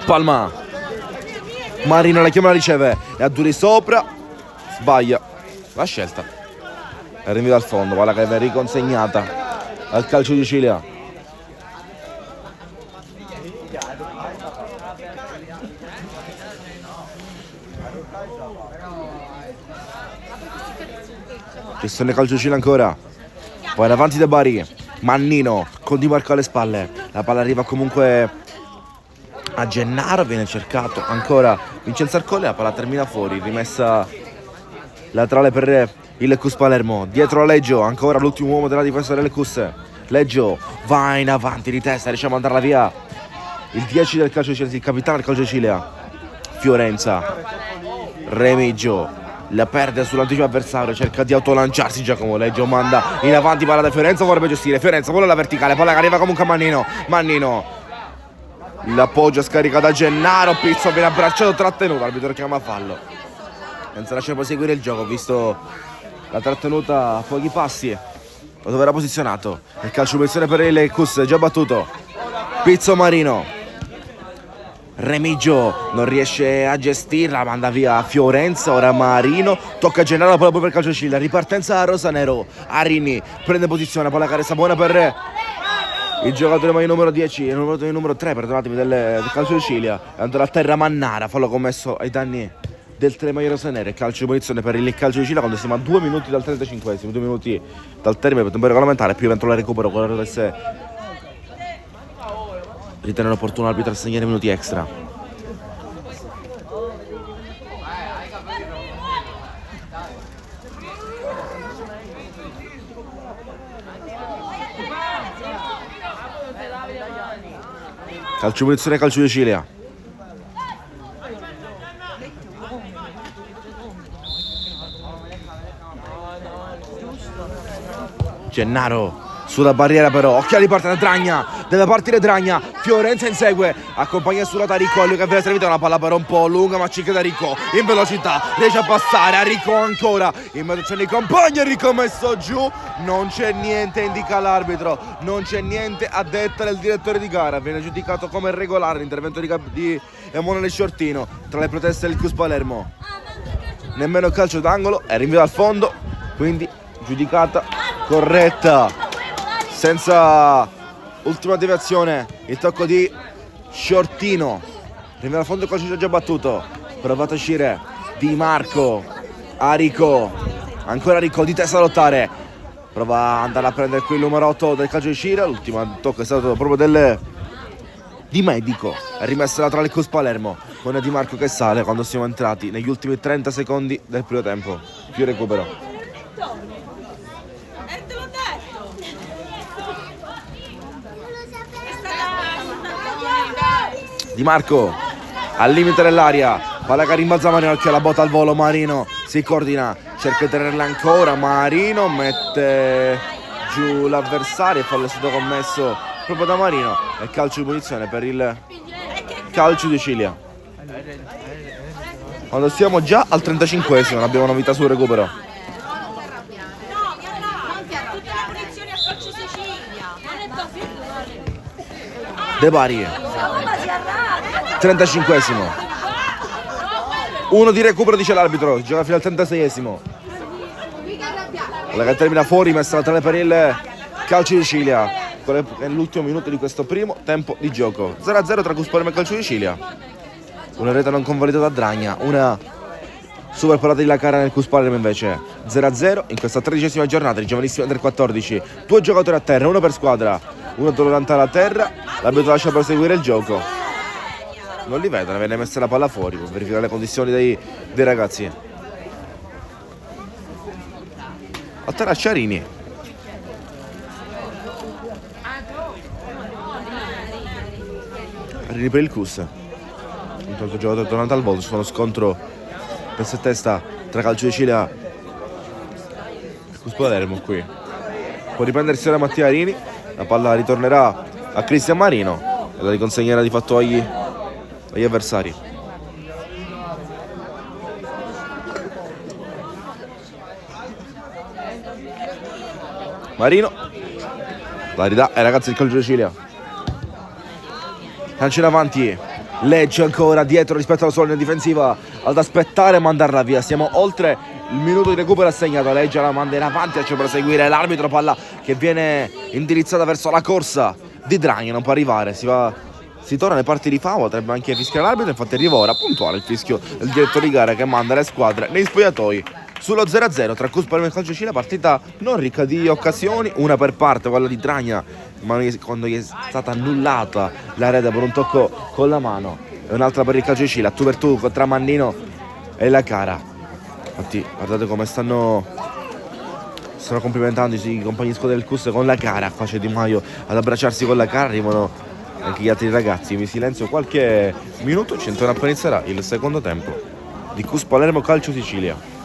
[SPEAKER 1] Palma, Marino la chiama, la riceve e a due di sopra sbaglia la scelta, è rinvio dal fondo, palla che viene riconsegnata al Calcio di Sicilia. Questione calcio Cile ancora. Poi in avanti De Bari. Mannino con Di Marco alle spalle. La palla arriva comunque a Gennaro, viene cercato ancora Vincenzo Arcole, la palla termina fuori, rimessa laterale per il Cus Palermo. Dietro a Leggio, ancora l'ultimo uomo della difesa del Cus. Leggio va in avanti di testa, riesce a mandarla via il 10 del calcio Cile, il capitano del calcio Cile, Fiorenza. Remigio la perde sull'anticipo avversario, cerca di autolanciarsi Giacomo. Leggio manda in avanti, palla da Fiorenza, vorrebbe gestire Fiorenza, vuole la verticale, palla che arriva comunque a Mannino, l'appoggio scarica da Gennaro, Pizzo viene abbracciato, trattenuto, l'arbitro chiama fallo, senza lasciare proseguire il gioco, visto la trattenuta a pochi passi, dove era posizionato. Il calcio punizione per il Cus, già battuto. Pizzo Marino. Remigio non riesce a gestirla, manda via Fiorenza, ora Marino, tocca a Gennaro, la palla poi per calcio Cile, ripartenza a Rosanero, Arini prende posizione, palla carezza buona per il giocatore numero 10, il numero 3, perdonatemi, del calcio di Sicilia, è andato a terra Mannara, fallo commesso ai danni del Tremaiero Rosanero. Calcio di punizione per il calcio di Sicilia quando siamo a 2 minuti dal 35esimo, 2 minuti dal termine per tempo regolamentare, più eventuale recupero con la dovesse ritenere opportuno l'arbitro a segnare minuti extra. Calcio di punizione, calcio di Sicilia. Gennaro sulla barriera però, occhiali, parte da Dragna, deve partire Dragna, Fiorenza insegue, accompagna sulla Rico, lui che viene servito una palla però un po' lunga, ma cicca da Rico, in velocità, riesce a passare, a Rico ancora, in mezzo c'è i compagni, Rico messo giù, non c'è niente, indica l'arbitro, non c'è niente a detta del direttore di gara, viene giudicato come regolare l'intervento di Emanuele Sciortino tra le proteste del Cus Palermo, nemmeno calcio d'angolo, è rinvio al fondo, quindi giudicata corretta. Senza ultima deviazione, il tocco di Sciortino, rinvia al fondo, il calcio già battuto, provato a uscire Di Marco, a Rico, ancora Rico di testa a lottare, prova ad andare a prendere qui il numero 8 del calcio di Scira, l'ultimo tocco è stato proprio di Medico, è rimessa laterale Cus Palermo, con Di Marco che sale quando siamo entrati negli ultimi 30 secondi del primo tempo, più recupero. Di Marco al limite dell'aria, palla che rimbalza Marino, che la botta al volo, Marino si coordina, cerca di tenerla ancora, Marino mette giù l'avversario, fallo è stato commesso proprio da Marino e calcio di punizione per il calcio di Sicilia. Quando siamo già al 35esimo, non abbiamo novità sul recupero. De Bari, 35esimo, 1 di recupero dice l'arbitro, gioca fino al 36esimo, la che termina fuori, messa laterale per il calcio di Sicilia, nell'ultimo minuto di questo primo tempo di gioco. 0-0 tra Cus Palermo e calcio di Sicilia, una rete non convalidata da Dragna, una super parata di Lacara nel Cus Palermo invece. 0-0 in questa 13esima giornata di giovanissimi under 14, 2 giocatori a terra, 1 per squadra, 1 dolorante alla terra, l'arbitro lascia proseguire il gioco. Non li vedono, viene messa la palla fuori per verificare le condizioni dei ragazzi. A terra Ciarini. Ciarini per il Cus. Intanto il giocatore tornato al volto, su uno scontro testa a testa tra calcio di Sicilia e Cus Palermo qui. Può riprendersi ora Mattia Arini, la palla ritornerà a Cristian Marino e la riconsegnerà di fatto agli avversari. Marino la ridà ai ragazzi del calcio di Sicilia. Calcio in avanti, Leggio ancora dietro rispetto alla sua linea difensiva ad aspettare e mandarla via. Siamo oltre il minuto di recupero assegnato. Leggio la manda in avanti, lascia proseguire l'arbitro, palla che viene indirizzata verso la corsa di Dragna, non può arrivare, si torna alle parti di FAO, potrebbe anche fischiare l'arbitro, infatti arriva ora puntuale il fischio del direttore di gara che manda le squadre nei spogliatoi sullo 0-0 tra Cus Palermo e Calcio Sicilia, partita non ricca di occasioni, una per parte, quella di Tragna, ma quando gli è stata annullata la rete per un tocco con la mano, e un'altra per il Calcio Sicilia, tu per tu tra Mannino e la Cara. Infatti guardate come stanno complimentando i compagni di squadra del Cus con la Cara. Qua c'è Di Maio ad abbracciarsi con la Cara, arrivano anche gli altri ragazzi. In silenzio qualche minuto, ci appena inizierà il secondo tempo di Cus Palermo Calcio Sicilia.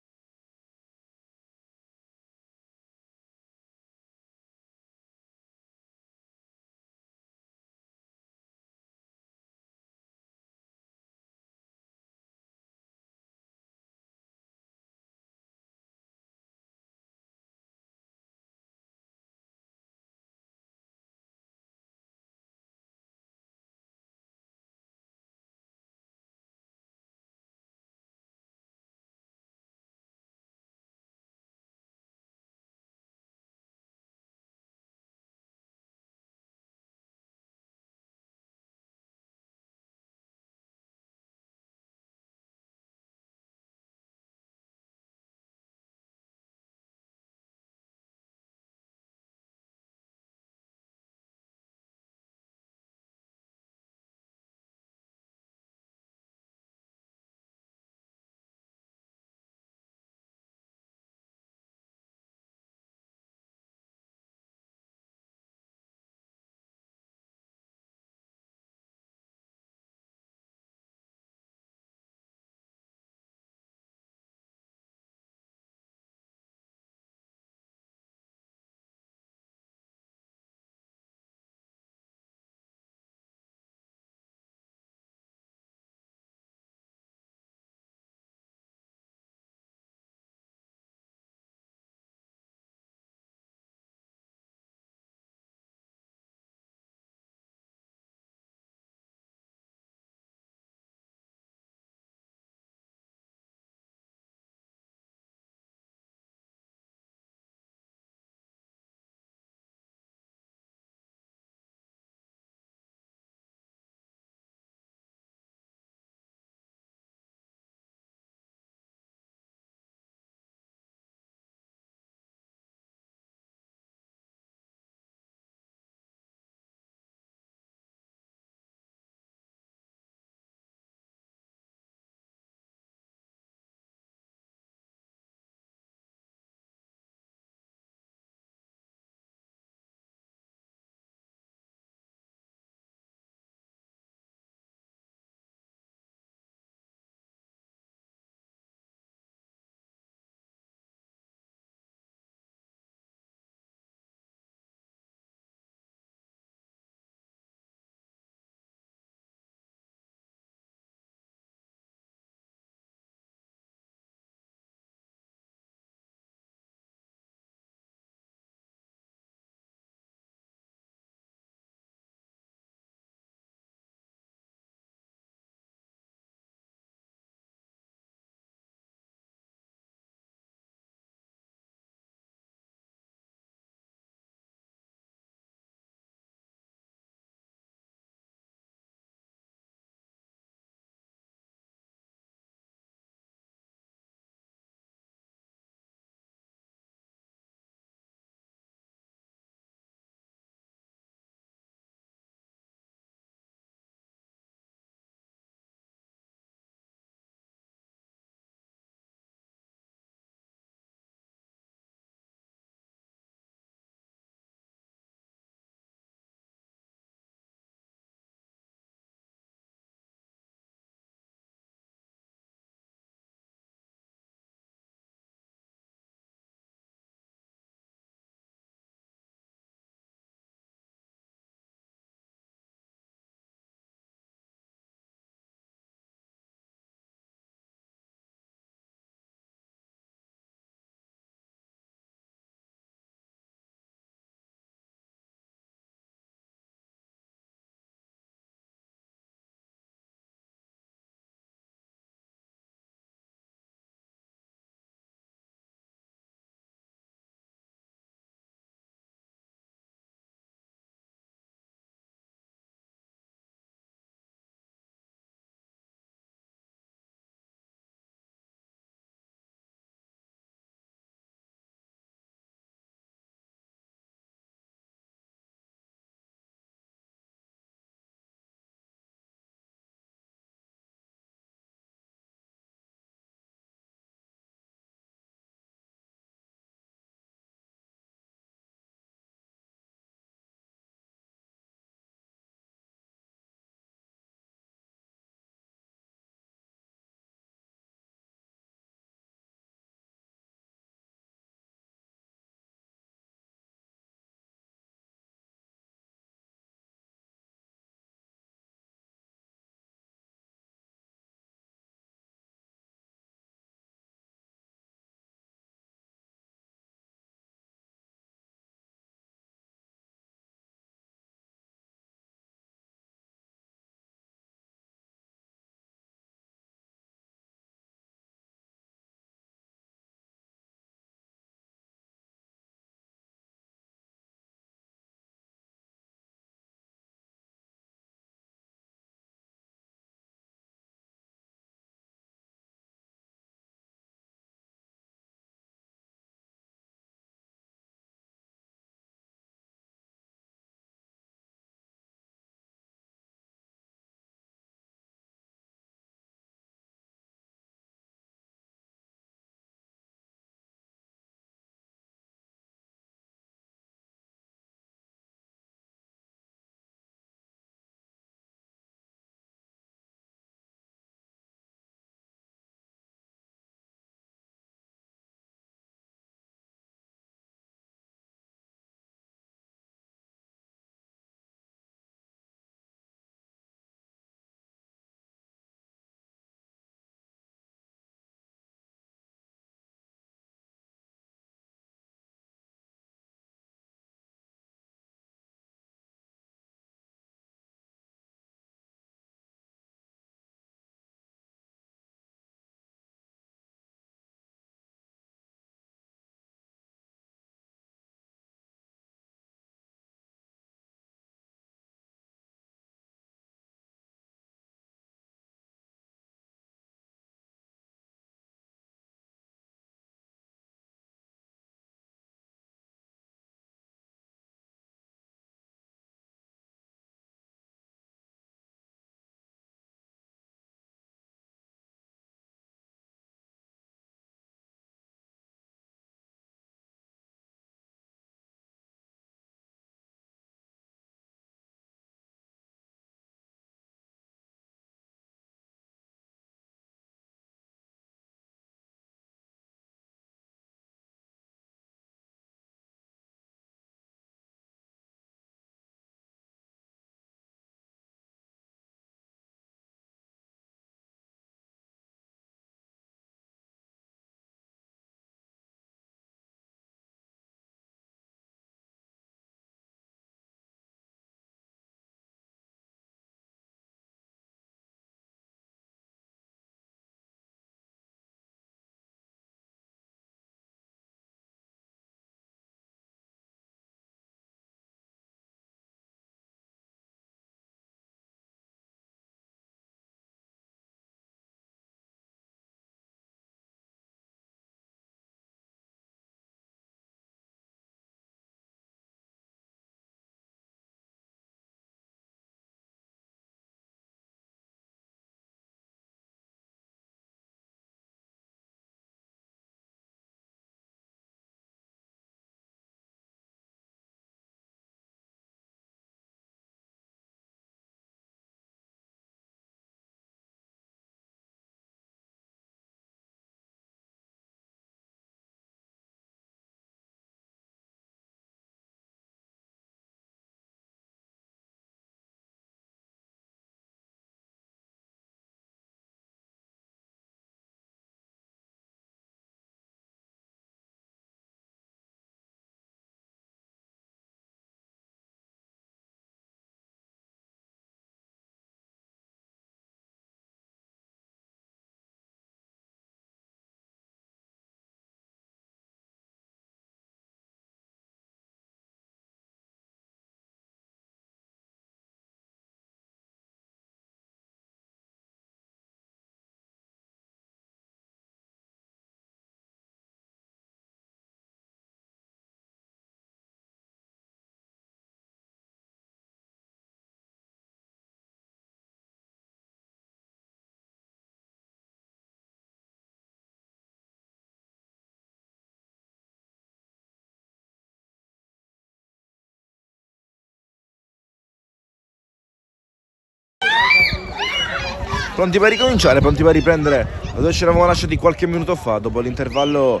[SPEAKER 1] Pronti per ricominciare, pronti per riprendere da dove ci eravamo lasciati qualche minuto fa, dopo l'intervallo.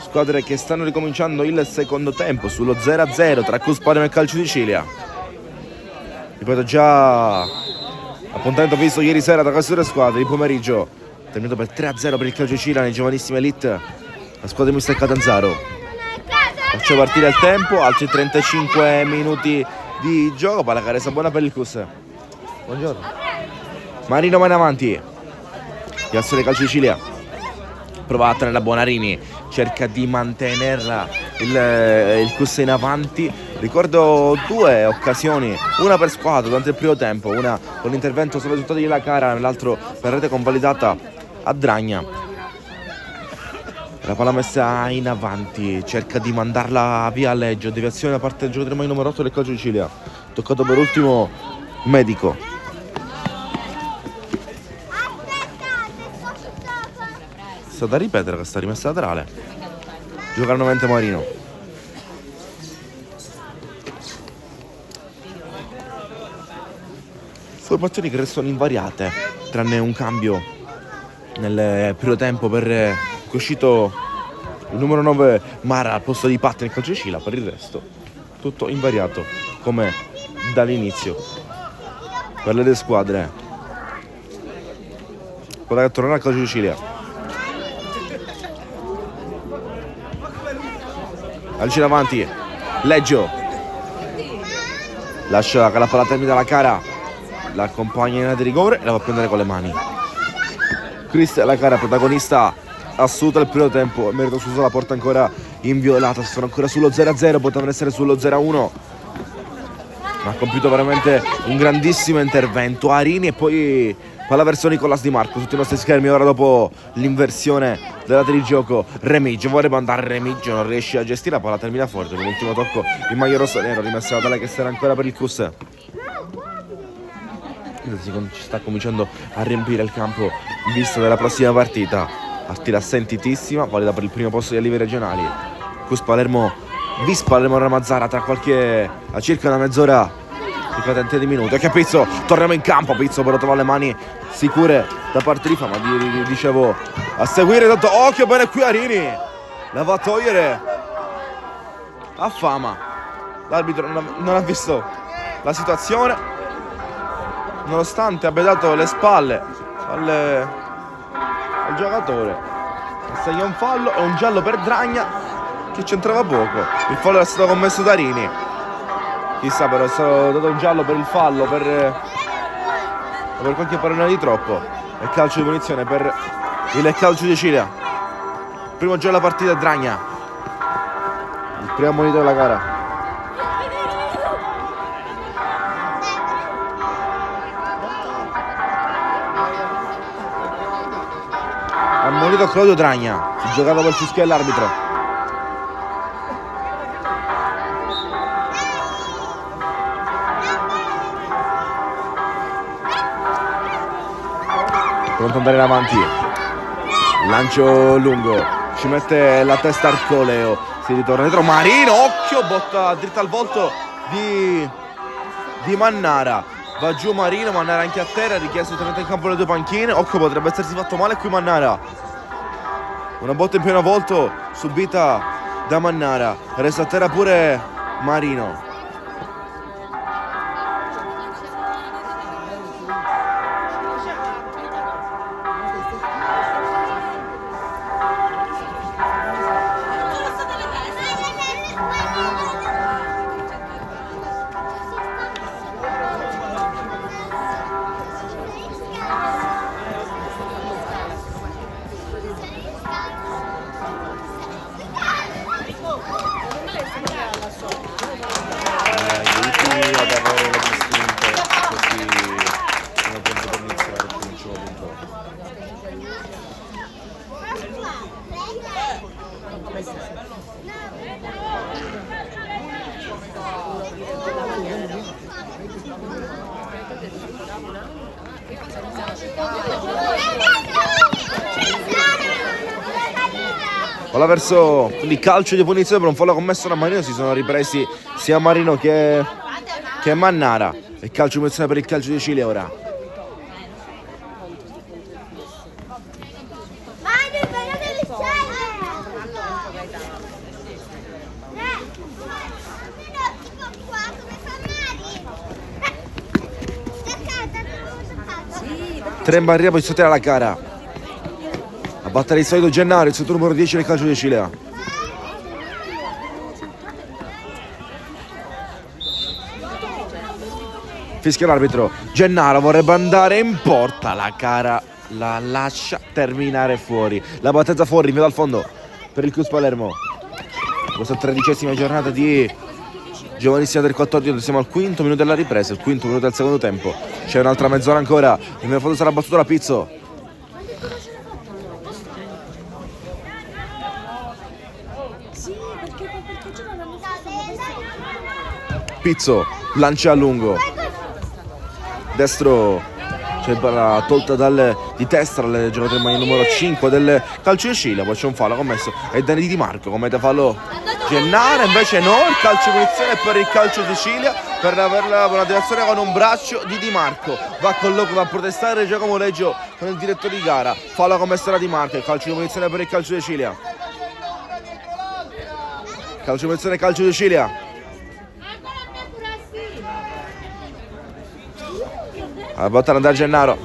[SPEAKER 1] Squadre che stanno ricominciando il secondo tempo sullo 0-0 tra Cuspalium e Calcio Sicilia. Ripeto, già appuntamento visto ieri sera tra queste due squadre. Il pomeriggio terminato per 3-0 per il Calcio Sicilia nei giovanissimi Elite, la squadra di mister Catanzaro. Faccio partire il tempo, altri 35 minuti di gioco. Palla caressa buona per il Cus. Buongiorno. Marino va in avanti. Piazza del Calcio Sicilia. Prova a tenere la Bonarini, cerca di mantenerla il Cus in avanti. Ricordo due occasioni, una per squadra durante il primo tempo, una con l'intervento soprattutto di La Cara, l'altro per rete convalidata a Dragna. La palla messa in avanti, cerca di mandarla via a Leggio, deviazione da parte del giocatore mai numero 8 del Calcio Sicilia. Toccato per ultimo Medico. Sta da ripetere questa rimessa laterale. Gioca nuovamente Marino. Formazioni che restano invariate, tranne un cambio nel primo tempo per che è uscito il numero 9 Mara al posto di Patti nel Calcio Sicilia. Per il resto tutto invariato come dall'inizio per le due squadre. Quella che tornerà al Calcio Sicilia. Alcina avanti, Leggio lascia che la palla termina La Cara, la accompagna in area di rigore e la va a prendere con le mani. Cristian La Cara, protagonista assoluta del primo tempo, merito scusa, la porta ancora inviolata, sono ancora sullo 0-0, potevano essere sullo 0-1, ma ha compiuto veramente un grandissimo intervento. Arini e poi palla verso Nicolas Di Marco, tutti i nostri schermi ora dopo l'inversione della di gioco. Remigio vorrebbe andare, Remigio non riesce a gestire, la palla termina forte con l'ultimo tocco in maglia rossa nero, rimessa da tale che sarà ancora per il Cus. Ci sta cominciando a riempire il campo in vista della prossima partita, partita sentitissima, valida per il primo posto degli livelli regionali. Cus Palermo, Vis Palermo Ramazzara tra a circa una mezz'ora di cadente di minuti. E che Pizzo, torniamo in campo, Pizzo però trova le mani sicure da parte di Fama, dicevo a seguire tanto, occhio bene qui Arini, la va a togliere a Fama. L'arbitro non ha visto la situazione, nonostante abbia dato le spalle al giocatore. Segna un fallo e un giallo per Dragna che c'entrava poco. Il fallo era stato commesso da Arini, chissà, però è stato dato un giallo per il fallo, per qualche pallone di troppo. E calcio di punizione per il Calcio Sicilia. Primo giallo della partita Dragna, il primo ammonito della gara. Ammonito Claudio Dragna, giocato per fischio dell'arbitro. Pronto ad andare in avanti, lancio lungo, ci mette la testa Arcoleo, si ritorna dietro Marino, occhio, botta dritta al volto di Mannara, va giù Marino, Mannara anche a terra, richiesto totalmente in campo le due panchine, occhio, potrebbe essersi fatto male qui Mannara, una botta in pieno volto subita da Mannara, resta a terra pure Marino. Palla verso il calcio di punizione per un fallo commesso da Marino, si sono ripresi sia Marino che Mannara. E calcio di punizione per il Calcio di Sicilia ora.
[SPEAKER 2] Manu, però devi scendere! Tipo qua, come fa Mari? Toccata.
[SPEAKER 1] Tre in barriera per sotterrare la gara. A battere il solito Gennaro, il suo numero 10 del calcio di Sicilia. Fischia l'arbitro. Gennaro vorrebbe andare in porta. La gara la lascia terminare fuori. La battezza fuori, via dal fondo per il CUS Palermo. Questa 13ª giornata di giovanissima del 14. Siamo al quinto minuto della ripresa, il quinto minuto del secondo tempo. C'è un'altra mezz'ora ancora. Il mio fondo sarà battuto da Pizzo. Pizzo lancia a lungo. Destro, c'è la tolta di testa al giocatore maglia numero 5 del calcio di Sicilia. Poi c'è un fallo commesso e Dani Di Marco commette fallo Gennaro, invece no, il calcio punizione per il calcio di Sicilia per averla una direzione con un braccio di Di Marco. Va a protestare Giacomo Leggio con il direttore di gara. Fallo commesso da Di Marco, il calcio di punizione per il calcio di Sicilia. Calcio di punizione calcio di Sicilia. A botta andare Gennaro.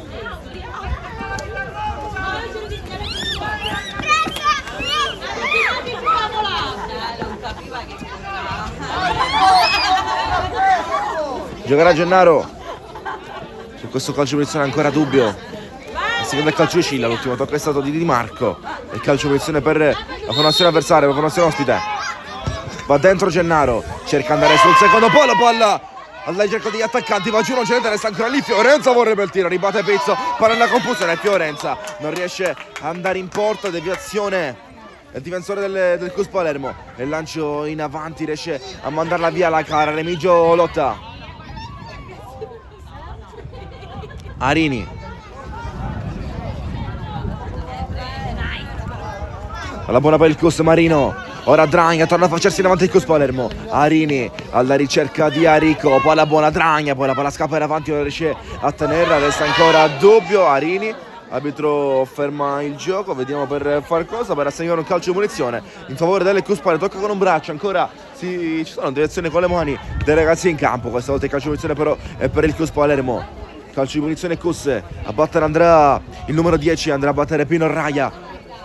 [SPEAKER 1] Giocherà Gennaro. Su questo calcio di punizione ancora dubbio. La seconda è calcio di Sicilia, l'ultimo tocco è stato di Di Marco. Il calcio di punizione per la formazione avversaria, la formazione ospite. Va dentro Gennaro, cerca di andare sul secondo palo, palla alla ricerca degli attaccanti, va giù, non ce ne resta ancora lì. Fiorenza vorrebbe il tiro, ribatte Pizzo, palla nella confusione. Fiorenza non riesce ad andare in porta, deviazione del difensore del CUS Palermo. E il lancio in avanti riesce a mandarla via la cara. Remigio lotta. Arini. Alla buona per il CUS Marino. Ora Dragna torna a faccersi davanti il CUS Palermo. Arini alla ricerca di Arico. Palla buona Dragna. Poi la palla scappa in avanti, non riesce a tenerla. Resta ancora dubbio. Arini. Arbitro ferma il gioco. Vediamo per far cosa. Per assegnare un calcio di munizione in favore del CUS Palermo. Tocca con un braccio. Ancora ci sono direzioni con le mani dei ragazzi in campo. Questa volta il calcio di munizione però è per il CUS Palermo. Calcio di munizione CUS. A battere andrà il numero 10. Andrà a battere Pino Raia.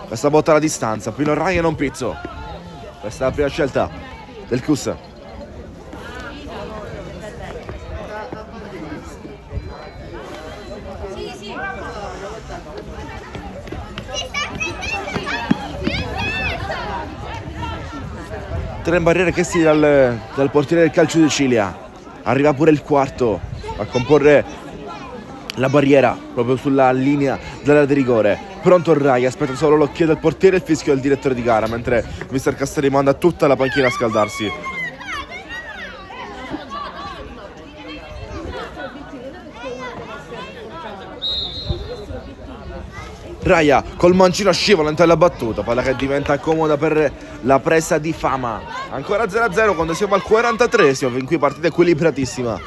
[SPEAKER 1] Questa botta alla distanza. Pino Raia e non Pizzo. Questa è la prima scelta del CUS. Tre in barriere chiesti dal portiere del calcio di Sicilia. Arriva pure il quarto a comporre la barriera proprio sulla linea dell'area di rigore. Pronto Rai, aspetta solo l'occhio del portiere e il fischio del direttore di gara, mentre mister Castelli manda tutta la panchina a scaldarsi. Raia col mancino scivola in la battuta, palla che diventa comoda per la presa di Fama. Ancora 0-0 quando siamo al 43esimo, in cui partita equilibratissima.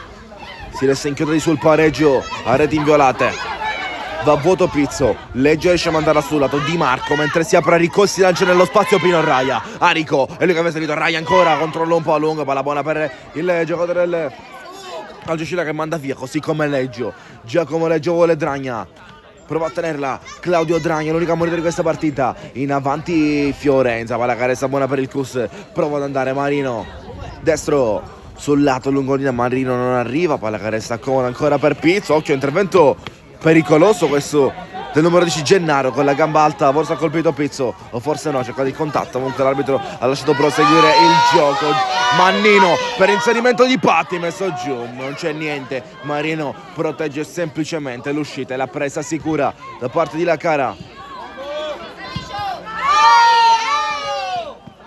[SPEAKER 1] Si resta inchiodati sul pareggio a reti inviolate. Va a vuoto Pizzo, Leggio riesce a mandarla sul lato Di Marco, mentre si apre Arico, si lancia nello spazio Pino Raia. Arico, è lui che aveva salito, Raia ancora, controllo un po' a lungo, palla buona per il giocatore del calcio Sicilia che manda via, così come Leggio. Giacomo Leggio vuole Dragna, prova a tenerla Claudio Dragna, l'unica moneta di questa partita. In avanti Fiorenza, palla carezza buona per il CUS, prova ad andare Marino, destro sul lato lungolina, Marino non arriva, palla carezza comoda ancora per Pizzo. Occhio, intervento pericoloso questo del numero 10 Gennaro con la gamba alta, forse ha colpito Pizzo o forse no, cerca di contatto, comunque l'arbitro ha lasciato proseguire il gioco. Mannino per inserimento di Patti, messo giù, non c'è niente, Marino protegge semplicemente l'uscita e la presa sicura da parte di La Cara.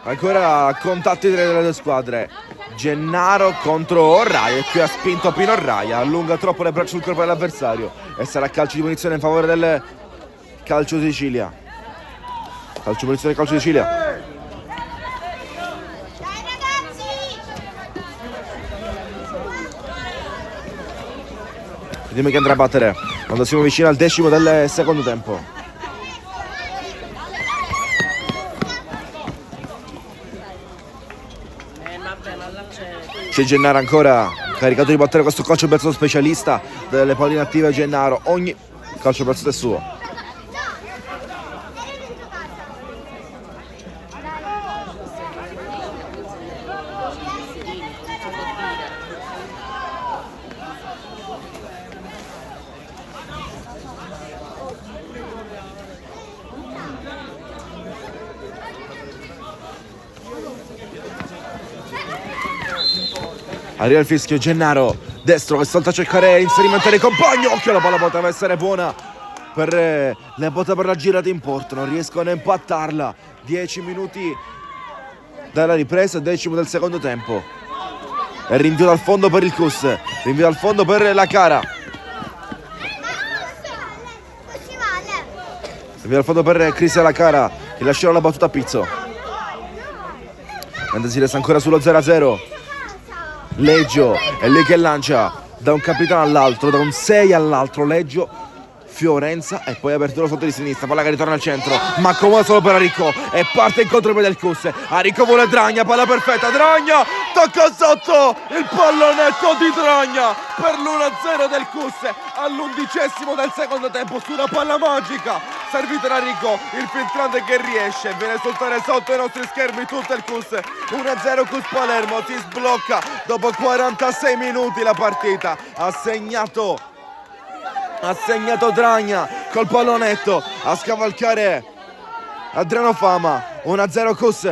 [SPEAKER 1] Ancora contatti delle due squadre. Gennaro contro Raia, e qui ha spinto Pino Raia, allunga troppo le braccia sul corpo dell'avversario e sarà calcio di punizione in favore del calcio di Sicilia. Calcio di punizione del calcio di Sicilia. Vediamo chi andrà a battere quando siamo vicini al decimo del secondo tempo. C'è Gennaro ancora, caricato di battere questo calcio piazzato specialista delle palline attive. Gennaro, ogni calcio piazzato è suo. Arriva il fischio, Gennaro, destro che salta a cercare l'inserimento dei compagni. Occhio, la palla poteva essere buona per le botte per la girata in porta, non riescono a impattarla. 10 minuti dalla ripresa, 10 del secondo tempo. E rinvio dal fondo per il Cus, rinvio dal fondo per la Cara. Rinvio dal fondo per Cristian La Cara, che lascerà la battuta a Pizzo. Mentre si resta ancora sullo 0-0. Leggio è lì che lancia da un capitano all'altro, da un 6 all'altro. Leggio, Fiorenza e poi apertura sotto di sinistra, palla che ritorna al centro, ma comoda solo per Arico e parte in contropiede del Cus. Arico vuole Dragna, palla perfetta, Dragna tocca sotto il pallonetto di Dragna per l'1-0 del Cus all'11° del secondo tempo su una palla magica servita da Arico, il filtrante che riesce, viene a soltare sotto i nostri schermi tutto il Cus. 1-0 Cus Palermo, si sblocca dopo 46 minuti la partita. Ha segnato Dragna col pallonetto a scavalcare Adriano Fama. 1-0 Cus,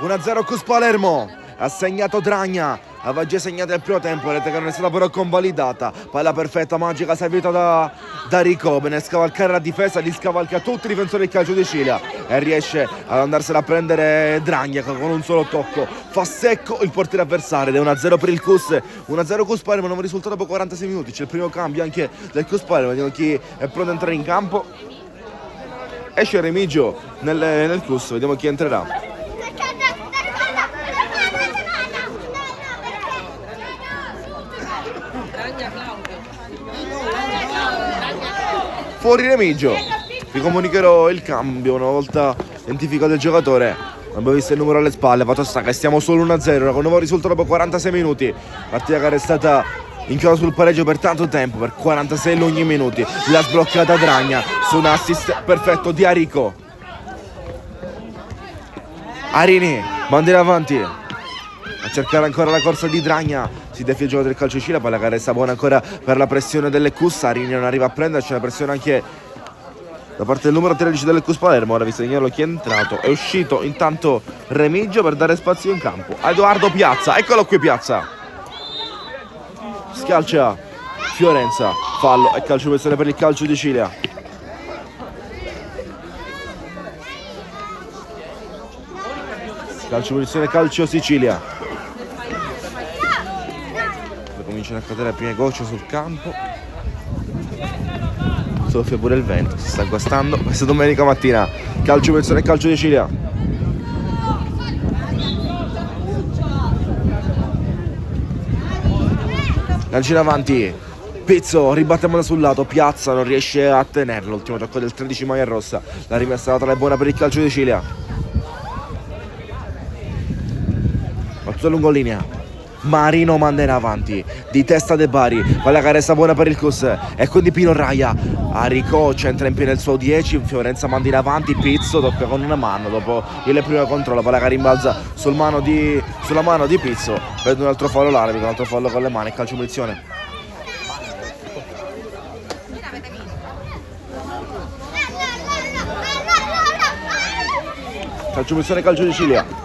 [SPEAKER 1] 1-0 Cus Palermo. Ha segnato Dragna, aveva già segnato il primo tempo, vedete che non è stata però convalidata. Palla perfetta, magica, servita da Rico, bene scavalcare la difesa, li scavalca tutti i difensori del calcio di Sicilia e riesce ad andarsela a prendere Dragna con un solo tocco. Fa secco il portiere avversario ed è 1-0 per il Cus. 1-0 Cus Palermo, non risultato dopo 46 minuti. C'è il primo cambio anche del Cus Palermo, vediamo chi è pronto ad entrare in campo. Esce Remigio nel Cus, vediamo chi entrerà. Fuori Remigio, vi comunicherò il cambio una volta identificato il giocatore. Abbiamo visto il numero alle spalle, fatto sta che stiamo solo 1-0 con un nuovo risultato dopo 46 minuti. Partita che è stata inchioda sul pareggio per tanto tempo, per 46 lunghi minuti. L'ha sbloccata Dragna su un assist perfetto di Arico. Arini, manda avanti a cercare ancora la corsa di Dragna. Si defia il gioco del calcio Sicilia, palla che resta buona ancora per la pressione delle Cus. Arini non arriva a prenderci, la pressione anche da parte del numero 13 delle Cus Palermo. Ora vi segnalo chi è entrato, è uscito intanto Remigio per dare spazio in campo a Edoardo Piazza. Eccolo qui Piazza, scalcia Fiorenza, fallo e calcio punizione per il calcio di Sicilia. Calcio punizione, calcio Sicilia. Cominciano a cadere le prime gocce sul campo, soffia pure il vento, si sta guastando questa domenica mattina. Calcio punizione, calcio di Sicilia. Lancio in avanti, Pizzo ribatte sul lato, Piazza non riesce a tenerlo. Ultimo tocco del 13 maglia rossa, la rimessa laterale buona per il calcio di Sicilia. Battuta lungolinea, Marino manda in avanti, di testa De Bari, palla che resta buona per il Cus e quindi Pino Raia. Arico centra in pieno il suo 10, Fiorenza manda in avanti, Pizzo tocca con una mano dopo il primo controllo, palla che rimbalza sulla mano di Pizzo, vede un altro fallo l'arbitro, un altro fallo con le mani, calcio punizione. Calcio punizione, calcio di Sicilia.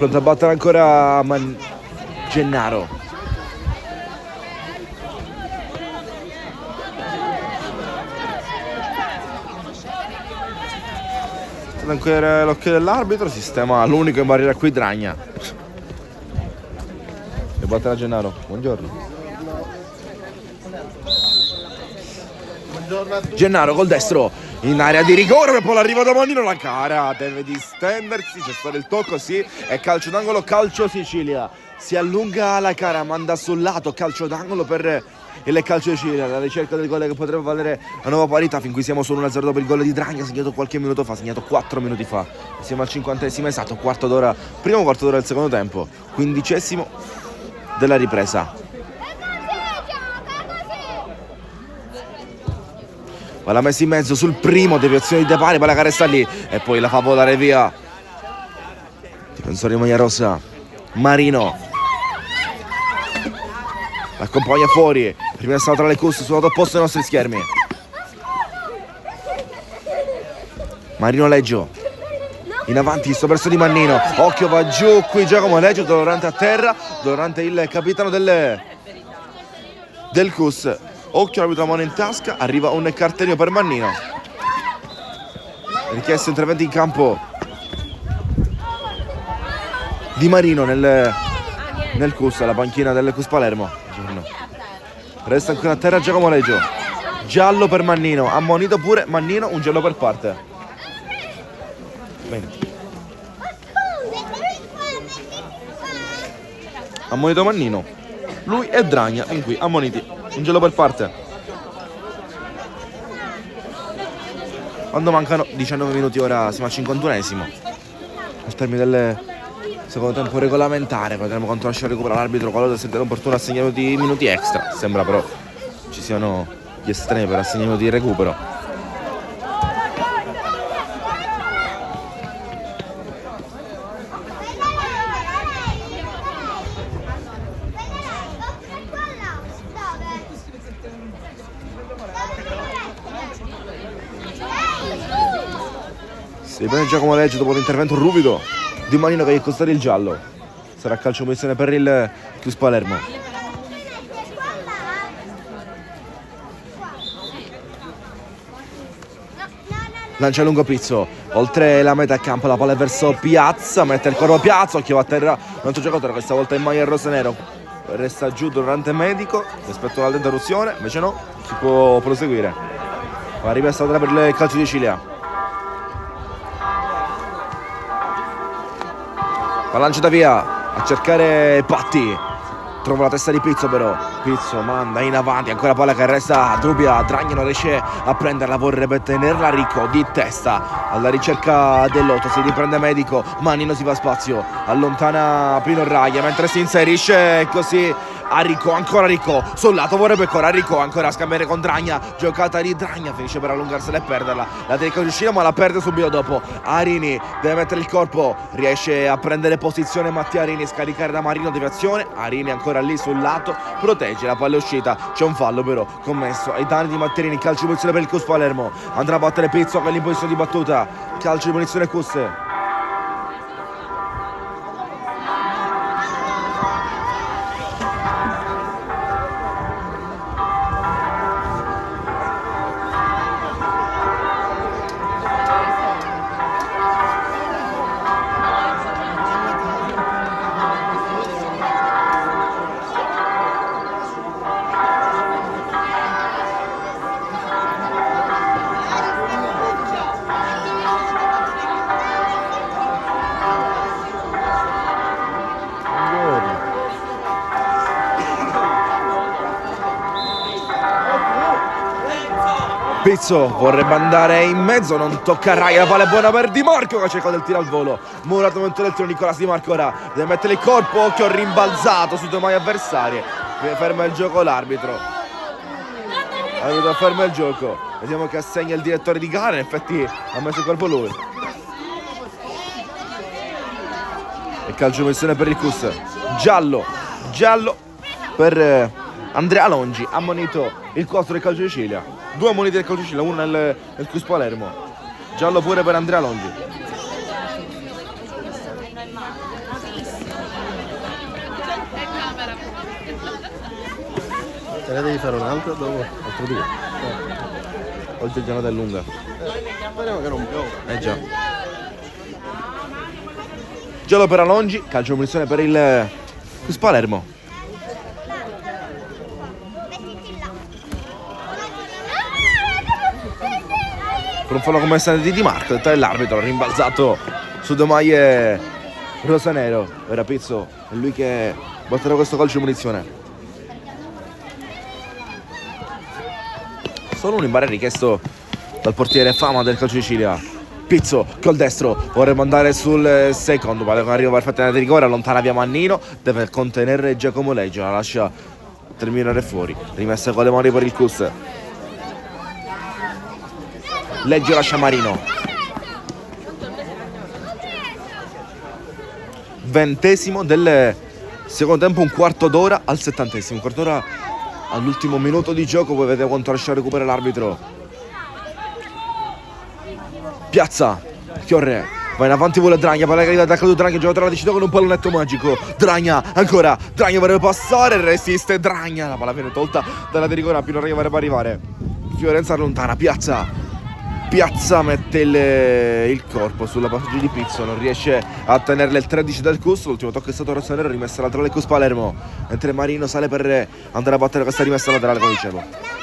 [SPEAKER 1] Pronto a battere ancora Gennaro. Ancora l'occhio dell'arbitro, sistema l'unico in barriera qui Dragna. E batterà Gennaro. Buongiorno. Gennaro col destro in area di rigore, poi l'arrivo da Manino, la Cara deve distendersi, c'è stato il tocco, sì, è calcio d'angolo, calcio Sicilia. Si allunga la cara, manda sul lato, calcio d'angolo per il calcio di Sicilia, la ricerca del gol che potrebbe valere la nuova parità. Fin qui siamo solo 1-0 dopo il gol di Dragna, segnato qualche minuto fa, segnato 4 minuti fa. Siamo al 50esimo esatto, quarto d'ora, primo quarto d'ora del secondo tempo, 15esimo della ripresa. Va la messa in mezzo sul primo, deviazione di De Pari, palla che resta lì e poi la fa volare via. Difensore di maglia rossa, Marino. L'accompagna fuori, rimessa tra le cusse sul lato opposto dei nostri schermi. Marino Leggio, in avanti, sto verso di Mannino. Occhio, va giù qui Giacomo Leggio, dolorante a terra, dolorante il capitano del CUS. Occhio, l'arbitro, la mano in tasca, arriva un cartellino per Mannino. Richiesto intervento in campo di Marino nel CUS, alla panchina del CUS Palermo. Resta ancora a terra Giacomo Leggio. Giallo per Mannino, ammonito pure Mannino, un giallo per parte. Bene. Ammonito Mannino. Lui e Dragna, fin qui, ammoniti. Un giallo per parte. Quando mancano 19 minuti, ora siamo al 51esimo. Al termine del secondo tempo regolamentare, potremo controllare recuperare l'arbitro qualora sia opportuno assegnato di minuti extra. Sembra però ci siano gli estremi per assegnamento di recupero. Si prende Giacomo Leggio dopo l'intervento ruvido di Marino che gli costerà il giallo. Sarà calcio punizione per il CUS Palermo. Lancia lungo Pizzo, oltre la metà campo, la palla è verso Piazza, mette il corpo a Piazza, occhio a terra, un altro giocatore questa volta in maglia rosso e nero. Resta giù durante medico, rispetto all'interruzione, invece no, si può proseguire. La rimessa per il calcio di Sicilia. La lancia via a cercare Patti, trova la testa di Pizzo però, Pizzo manda in avanti, ancora palla che resta dubbia, Dragna non riesce a prenderla, vorrebbe tenerla, Ricco di testa alla ricerca dell'8, si riprende medico, Mannino si fa spazio, allontana Pino Raglia mentre si inserisce così a Ricco, ancora Ricco sul lato, vorrebbe ancora Ricco, ancora a scambiare con Dragna, giocata di Dragna, finisce per allungarsela e perderla, la tecnica di uscire ma la perde subito dopo. Arini deve mettere il corpo, riesce a prendere posizione Mattia Arini, scaricare da Marino, deviazione, Arini ancora lì sul lato, protegge la palla uscita, c'è un fallo però commesso ai danni di Mattia Arini, calcio di punizione per il CUS Palermo, andrà a battere Pizzo che è in posizione di battuta, calcio di punizione CUS. Pizzo vorrebbe andare in mezzo, non tocca Rai, la palla è buona per Di Marco che ha cercato il tiro al volo. Murato momento del tiro, Nicolas Di Marco ora deve mettere il corpo, occhio rimbalzato su due maglie avversarie. Ferma il gioco l'arbitro. L'arbitro ferma il gioco. Vediamo che assegna il direttore di gara, in effetti ha messo il corpo lui. E calcio missione per il CUS. Giallo per Andrea Longi, ammonito il 4 del calcio di Sicilia. Due ammoniti del calcio di Sicilia, uno nel CUS Palermo. Giallo pure per Andrea Longi.
[SPEAKER 3] Te ne devi fare un altro dopo?
[SPEAKER 1] Altro due. Oggi il giornata è lunga.
[SPEAKER 3] Speriamo che non piova.
[SPEAKER 1] Già. Giallo per Alongi, calcio munizione per il CUS Palermo. Per un fallo commesso di Di Marco, l'arbitro rimbalzato su due maglie rosanero. Ora Pizzo è lui che batterà questo calcio di munizione. Solo un imbare richiesto dal portiere Fama del calcio di Sicilia. Pizzo col destro vorrebbe andare sul secondo, ma arriva perfettamente di rigore, allontana via Mannino, deve contenere Giacomo Leggio, la lascia terminare fuori, rimessa con le mani per il Cus. Leggio lascia Marino. 20° del secondo tempo, un quarto d'ora al 70°, un quarto d'ora all'ultimo minuto di gioco. Poi vedete quanto lascia recuperare l'arbitro. Piazza, Chiorre, va in avanti, vuole Dragna, palla che arriva da caduto Dragna, giocatore la decide con un pallonetto magico. Dragna, ancora, Dragna vorrebbe passare, resiste Dragna, la palla viene tolta dalla De Rigora, Pino Dragna vorrebbe arrivare. Fiorenza allontana, Piazza mette il corpo sulla passaggio di Pizzo, non riesce a tenerle il 13 del Cus, l'ultimo tocco è stato rossonero, rimessa laterale Cus Palermo, mentre Marino sale per andare a battere questa rimessa laterale, come dicevo.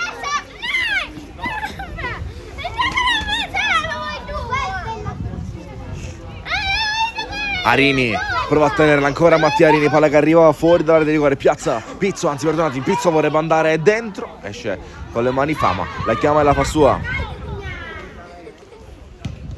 [SPEAKER 1] Arini prova a tenerla ancora, Mattia Arini, palla che arriva fuori dall'area di rigore. Piazza, Pizzo, anzi perdonati, Pizzo vorrebbe andare dentro, esce con le mani Fama, la chiama e la fa sua.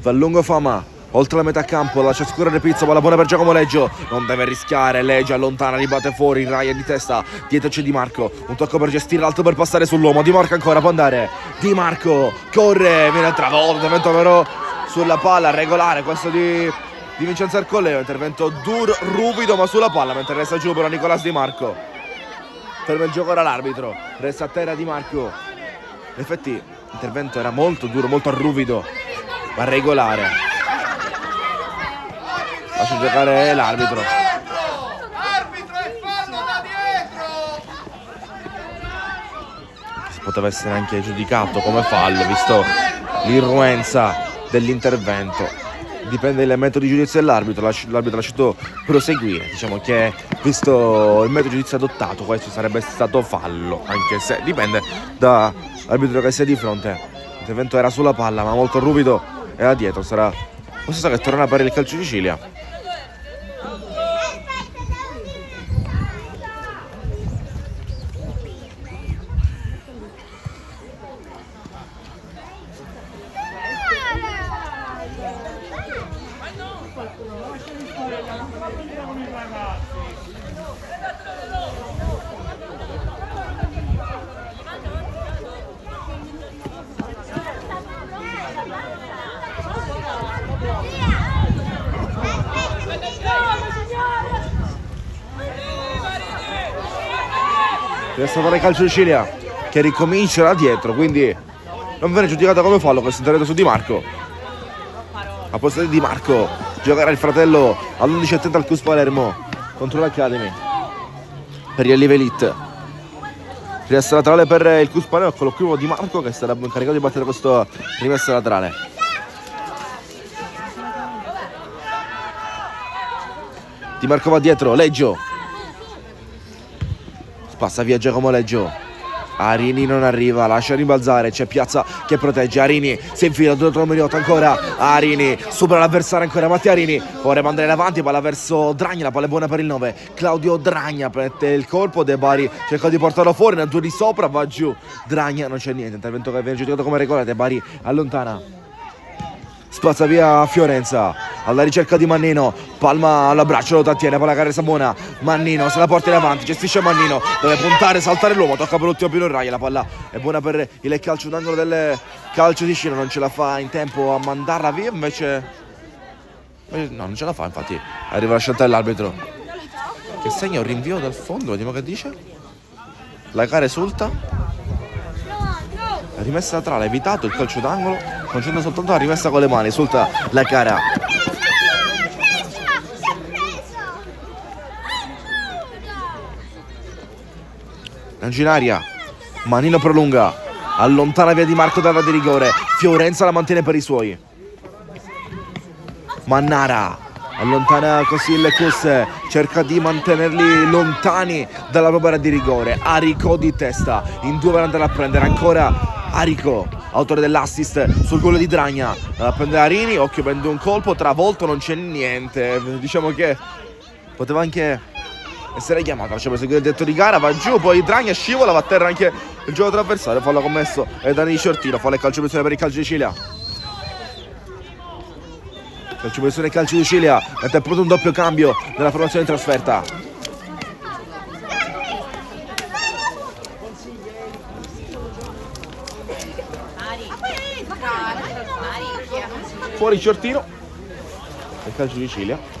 [SPEAKER 1] Va a lungo Fama, oltre la metà campo, lascia scorrere Pizzo, palla buona per Giacomo Leggio, non deve rischiare, Leggio allontana, ribatte fuori, Raya di testa, dietro c'è Di Marco, un tocco per gestire, l'altro per passare sull'uomo, Di Marco ancora, può andare, Di Marco, corre, viene travolto, intervento però sulla palla, regolare questo di Vincenzo Ercoleo, intervento duro, ruvido ma sulla palla, mentre resta giù però Nicolas Di Marco. Ferma il gioco ora l'arbitro, resta a terra Di Marco. In effetti l'intervento era molto duro, molto ruvido, ma regolare. Lascia giocare l'arbitro.
[SPEAKER 4] Arbitro e fallo da dietro!
[SPEAKER 1] Si poteva essere anche giudicato come fallo, visto l'irruenza dell'intervento. Dipende dal metodo di giudizio dell'arbitro, l'arbitro ha lasciato proseguire, diciamo che visto il metodo di giudizio adottato questo sarebbe stato fallo, anche se dipende dall'arbitro che sia di fronte. L'intervento era sulla palla ma molto ruvido e da dietro sarà lo stesso che torna per il calcio di Sicilia. Resta per il calcio di Sicilia che ricomincia da dietro, quindi non viene giudicata come fallo questo intervento su Di Marco. A posto di Di Marco giocherà il fratello all'11:30 al Cus Palermo contro l'Academy per gli Allievi Elite. Rimessa laterale per il Cus Palermo con l'occhio Di Marco che sarà incaricato di battere questa rimessa laterale. Di Marco va dietro, Leggio passa via Giacomo Leggio, Arini non arriva, lascia rimbalzare, c'è Piazza che protegge, Arini si infila dietro Meriotto ancora, Arini supera l'avversario ancora, Mattia Arini vorrebbe andare in avanti, palla verso Dragna, la palla è buona per il 9, Claudio Dragna mette il colpo, De Bari cerca di portarlo fuori, nel 2 di sopra va giù, Dragna non c'è niente, intervento che viene giudicato come regolare, De Bari allontana. Spazza via Fiorenza alla ricerca di Mannino, palma all'abbraccio, lo trattiene, palla che resta buona, Mannino se la porta in avanti, gestisce Mannino, deve puntare, saltare l'uomo, tocca per l'ultimo Pino Raya, la palla è buona per il calcio d'angolo del calcio di Scino, non ce la fa in tempo a mandarla via, invece no, non ce la fa, infatti arriva la scelta dell'arbitro che segna un rinvio dal fondo, vediamo che dice. La gara esulta, la rimessa laterale, evitato il calcio d'angolo, concedendo soltanto la rimessa con le mani, esulta la gara. Lancio in aria, Mannino prolunga, allontana via Di Marco dalla di rigore, Fiorenza la mantiene per i suoi. Mannara allontana così il Cus, cerca di mantenerli lontani dalla propria area di rigore. Arico di testa, in due per andare a prendere ancora Arico, autore dell'assist sul gol di Dragna. Prende Arini, occhio, prende un colpo, travolto, non c'è niente. Diciamo che poteva anche essere chiamato, lascia per seguire il detto di gara, va giù, poi Dragna scivola, va a terra anche il giocatore avversario, fallo commesso e Dani Ciortino, fallo e calcio di punizione per il calcio di Sicilia. Calcio di punizione e calcio di Sicilia, mette a punto un doppio cambio nella formazione in trasferta. Fuori Ciortino e calcio di Sicilia.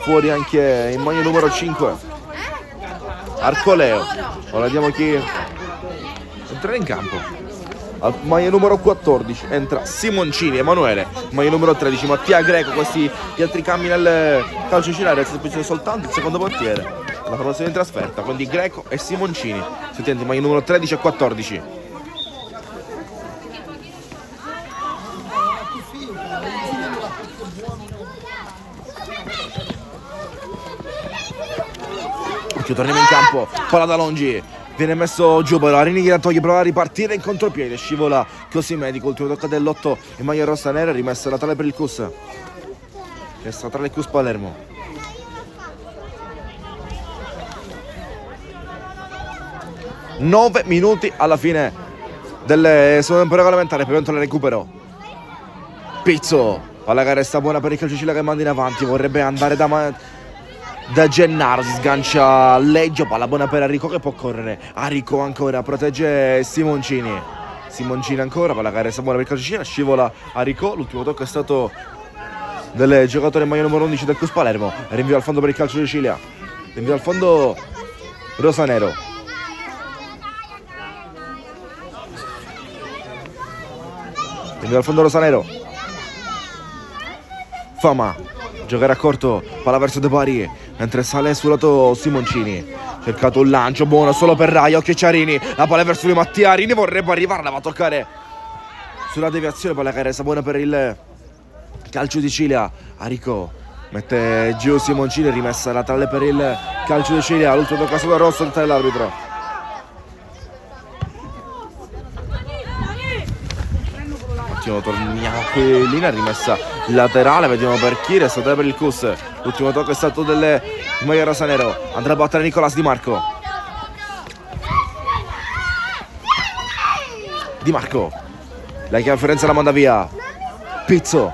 [SPEAKER 1] Fuori anche in maglia numero 5 Arcoleo. Ora vediamo chi entra in campo. Al maglia numero 14 entra Simoncini, Emanuele. Maglia numero 13 Mattia Greco. Questi gli altri cambi nel calcio cirare, resta soltanto il secondo portiere, la formazione in trasferta, quindi Greco e Simoncini. Sententi maglia numero 13 e 14. Torniamo in campo, palla da Longi, viene messo giù, però Arini gliela toglie, prova a ripartire in contropiede, scivola così medico, ultimo tocco dell'8 in maglia rossa nera, rimessa laterale per il Cus, che sta tra le Cus Palermo. Nove minuti alla fine del secondo tempo regolamentare, per quanto il recupero. Pizzo, palla che resta buona per il calcio Sicilia che manda in avanti, vorrebbe andare da Gennaro, si sgancia Leggio, palla buona per Arrico che può correre. Arrico ancora, protegge Simoncini. Simoncini ancora, palla che resta buona per il calcio Sicilia, scivola Arrico, l'ultimo tocco è stato del giocatore in maglia numero 11 del Cus Palermo. Rinvio al fondo per il calcio di Sicilia, rinvio al fondo Rosanero. Rinvio al fondo Rosanero. Fama, giocare a corto, palla verso De Bari, mentre sale sul lato Simoncini. Cercato un lancio buono solo per Raia, occhio Ciarini, la palla verso di Mattia Arini, vorrebbe arrivare, la va a toccare sulla deviazione, palla che resta buona per il calcio di Sicilia. Arico mette giù Simoncini, rimessa laterale per il calcio di Sicilia, l'ultimo toccato da rosso dell'arbitro. Torniamo qui in linea, rimessa laterale, vediamo per chi, resta per il Cus. L'ultimo tocco è stato del maglia rosanero, andrà a battere Nicolas Di Marco. Di Marco, la chiama Fiorenza, la manda via. Pizzo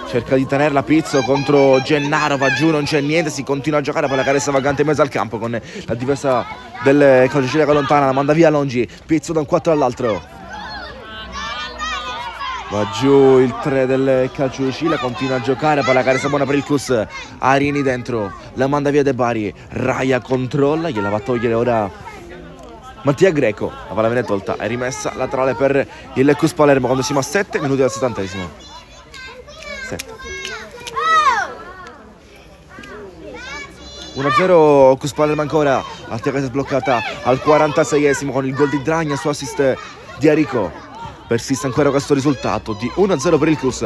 [SPEAKER 1] cerca di tenerla, Pizzo contro Gennaro, va giù, non c'è niente, si continua a giocare, poi la caressa vagante in mezzo al campo con la difesa del calcio Sicilia che allontana, la manda via Longi. Pizzo da un 4 all'altro. Va giù il 3 del calcio di Sicilia, continua a giocare, poi la caressa buona per il Cus. Arini dentro, la manda via De Bari. Raia controlla, gliela va a togliere ora Mattia Greco. La palla viene tolta, è rimessa laterale per il Cus Palermo quando siamo a 7 minuti al 70esimo. 7. 1-0 Cus Palermo ancora, partita che si è sbloccata al 46esimo con il gol di Dragna su assist di Arico. Persiste ancora questo risultato di 1-0 per il Cus.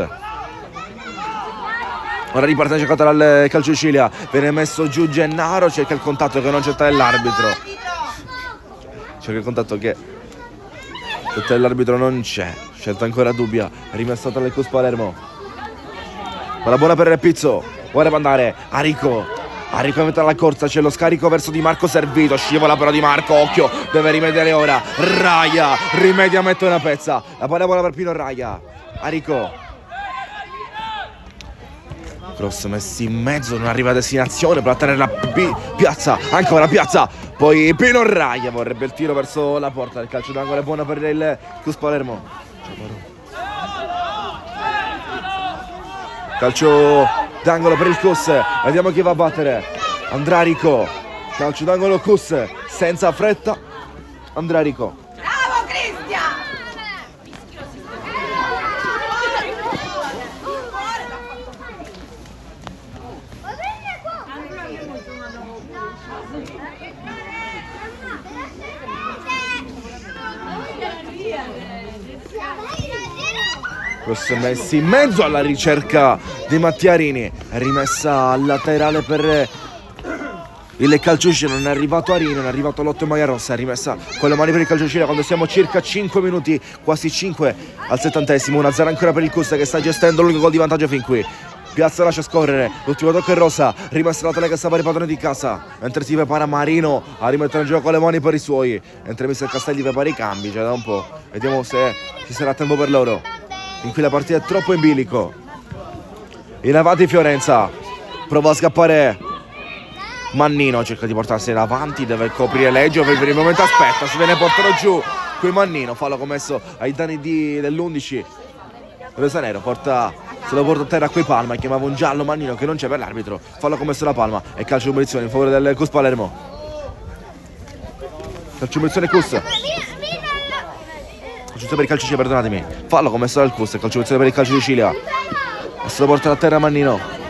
[SPEAKER 1] Ora riparte la giocata dal calcio di Sicilia, viene messo giù Gennaro, cerca il contatto che non accetta l'arbitro. Cerca il contatto che l'arbitro non c'è, scelta ancora dubbia, rimessa tra il Cus Palermo. Palla buona per Pizzo, vuole andare Arico. Arriva a mettere la corsa, c'è lo scarico verso Di Marco servito, scivola però Di Marco, occhio, deve rimediare ora. Raia, rimedia, mette una pezza. La palla buona per Pino Raia. Arico. Cross messi in mezzo, non arriva a destinazione, per tenere la Piazza, ancora Piazza. Poi Pino Raia, vorrebbe il tiro verso la porta, il calcio d'angolo è buono per il Cus Palermo. Calcio d'angolo per il Cus, vediamo chi va a battere. Andrà Rico, calcio d'angolo Cus, senza fretta, Andrà Rico.
[SPEAKER 5] Bravo Cristian!
[SPEAKER 1] Cross messi in mezzo alla ricerca di Mattia Arini, rimessa laterale per Il calcio di Scilla non è arrivato Arino, non è arrivato Lotto Maglia Rossa, è rimessa con le mani per il calcio di Scilla quando siamo circa 5 minuti, quasi 5 al 70esimo, 1-0 ancora per il Custa che sta gestendo l'unico gol di vantaggio fin qui. Piazza lascia scorrere, l'ultimo tocco è Rosa, rimessa la tele che stava ripadrone di casa, mentre si prepara Marino a rimettere in gioco le mani per i suoi, mentre Mister Castelli prepara i cambi, da un po', vediamo se ci sarà tempo per loro. In cui la partita è troppo in bilico. In avanti Fiorenza, prova a scappare Mannino, cerca di portarsela avanti, deve coprire Leggio, per il momento aspetta, se viene portato giù qui Mannino, fallo commesso ai danni dell'11. Rosanero se lo porta a terra qui Palma, chiamava un giallo Mannino che non c'è per l'arbitro, fallo commesso la Palma e calcio di munizione in favore del Cus Palermo. Calcio di munizione Cus. Calcio per il calcio di Sicilia, perdonatemi. Fallo commesso dal Cus, calcio di munizione per il calcio di Sicilia. E se lo porta a terra Mannino.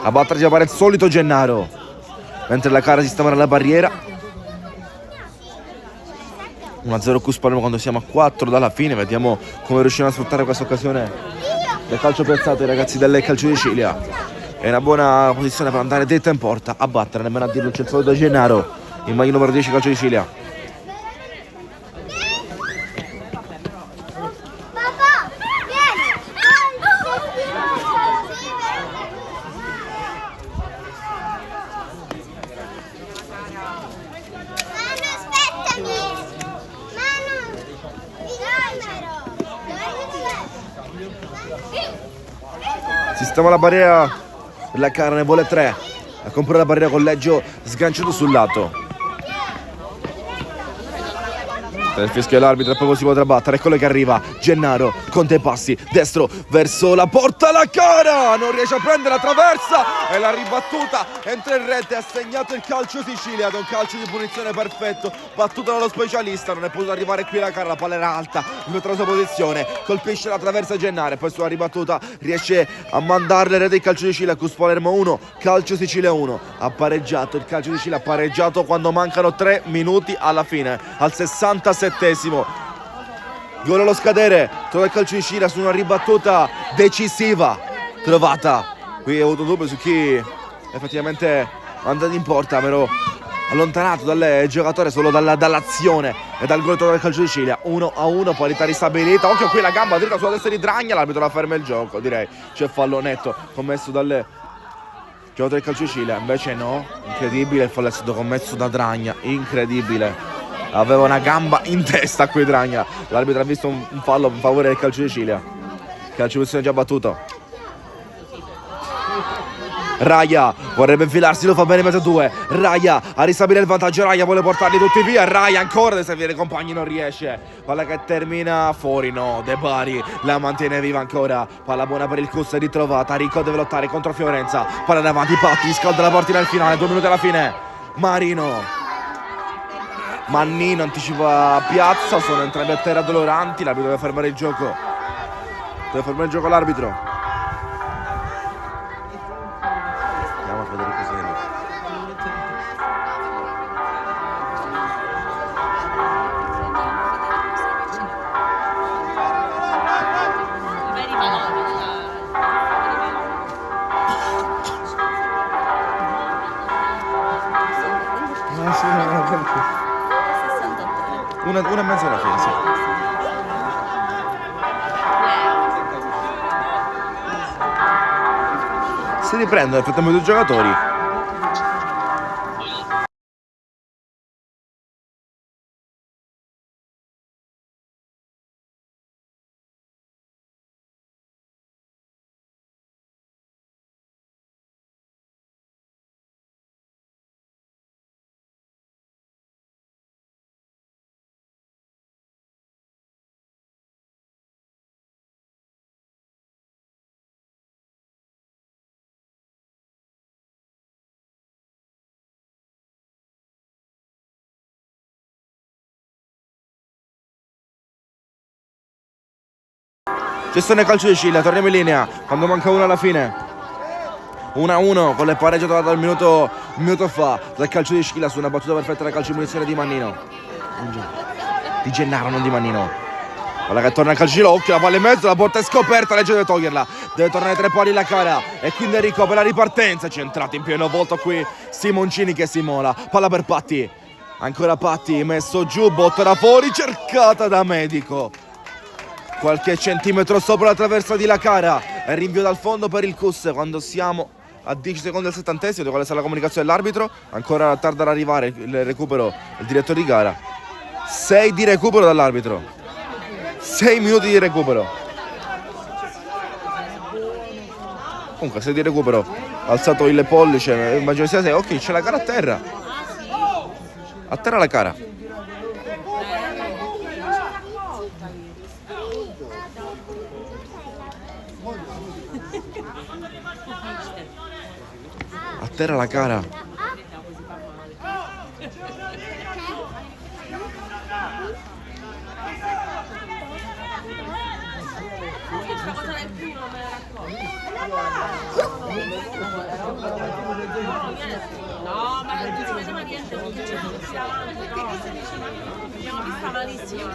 [SPEAKER 1] A battersi appare il solito Gennaro, mentre la cara sistema alla barriera. 1-0 Cus Palermo quando siamo a 4 dalla fine. Vediamo come riusciamo a sfruttare questa occasione del calcio piazzato i ragazzi del calcio di Sicilia. È una buona posizione per andare dritta in porta, a battere, nemmeno a dirlo, c'è il solito Gennaro in maglia numero 10 calcio di Sicilia. Sistema la barriera per la cara, ne vuole 3 a comprare la barriera con Leggio sganciato sul lato. Per il fischio dell'arbitro e poi si potrà battere. Eccolo che arriva Gennaro con dei passi destro verso la porta, la cara non riesce a prendere la traversa e la ribattuta entra in rete, ha segnato il calcio Sicilia ad un calcio di punizione perfetto, battuta dallo specialista, non è potuto arrivare qui la cara, la palla era alta in la sua posizione, colpisce la traversa Gennaro e poi sulla ribattuta riesce a mandarle in rete il calcio di Sicilia. Cus Palermo 1, calcio Sicilia 1, ha pareggiato il calcio di Sicilia, ha pareggiato quando mancano 3 minuti alla fine, al 67esimo. Gol allo scadere, trova il calcio di Sicilia su una ribattuta decisiva trovata. Qui ho avuto dubbio su chi effettivamente è andato in porta, mi ero allontanato dal giocatore solo dall'azione e dal gol del calcio di Sicilia. 1-1, parità ristabilita. Occhio qui la gamba dritta sulla destra di Dragna, l'arbitro la ferma il gioco, direi c'è fallo netto commesso dal giocatore del calcio di Sicilia, invece no, incredibile il fallo è stato commesso da Dragna, incredibile. Aveva una gamba in testa qui Dragna. L'arbitro ha visto un fallo in favore del calcio di Sicilia. Calcio di posizione già battuto. Raia vorrebbe infilarsi, lo fa bene in mezzo a 2. Raia a ristabilire il vantaggio, Raia vuole portarli tutti via. Raia ancora deve servire i compagni, non riesce. Palla che termina fuori, no, De Bari la mantiene viva ancora. Palla buona per il Cus, ritrovata. Rico deve lottare contro Fiorenza. Palla davanti, Patti scalda la partita al finale, 2 minuti alla fine. Marino, Mannino anticipa Piazza, sono entrambi a terra doloranti, l'arbitro deve fermare il gioco. Deve fermare il gioco l'arbitro. Andiamo a Federico Seni. Una e mezza alla fine, sì. Si riprendono nel frattempo i 2 giocatori. Gestione calcio di Sicilia, torniamo in linea quando manca 1 alla fine. 1-1 con le pareggio trovate un minuto fa dal calcio di Sicilia su una battuta perfetta da calcio di munizione di Mannino. Di Gennaro, non di Mannino. Palla che torna a calcilocchio, la palla in mezzo, la porta è scoperta, Leggio deve toglierla, deve tornare tra i pali la cara e quindi Enrico per la ripartenza, centrato in pieno volto qui Simoncini che si mola, palla per Patti, ancora Patti, messo giù, botta da fuori, cercata da Medico, qualche centimetro sopra la traversa di la cara e rinvio dal fondo per il Cus quando siamo a 10 secondi al 70esimo, quale sarà la comunicazione dell'arbitro, ancora tarda ad arrivare il recupero del direttore di gara, 6 di recupero dall'arbitro. 6 minuti di recupero. Comunque 6 di recupero. Alzato il pollice. Immagino sia 6. Ok, c'è la cara a terra. A terra la cara. A terra la cara.
[SPEAKER 5] No, ma non ci vede niente, non c'è abbiamo vista malissimo.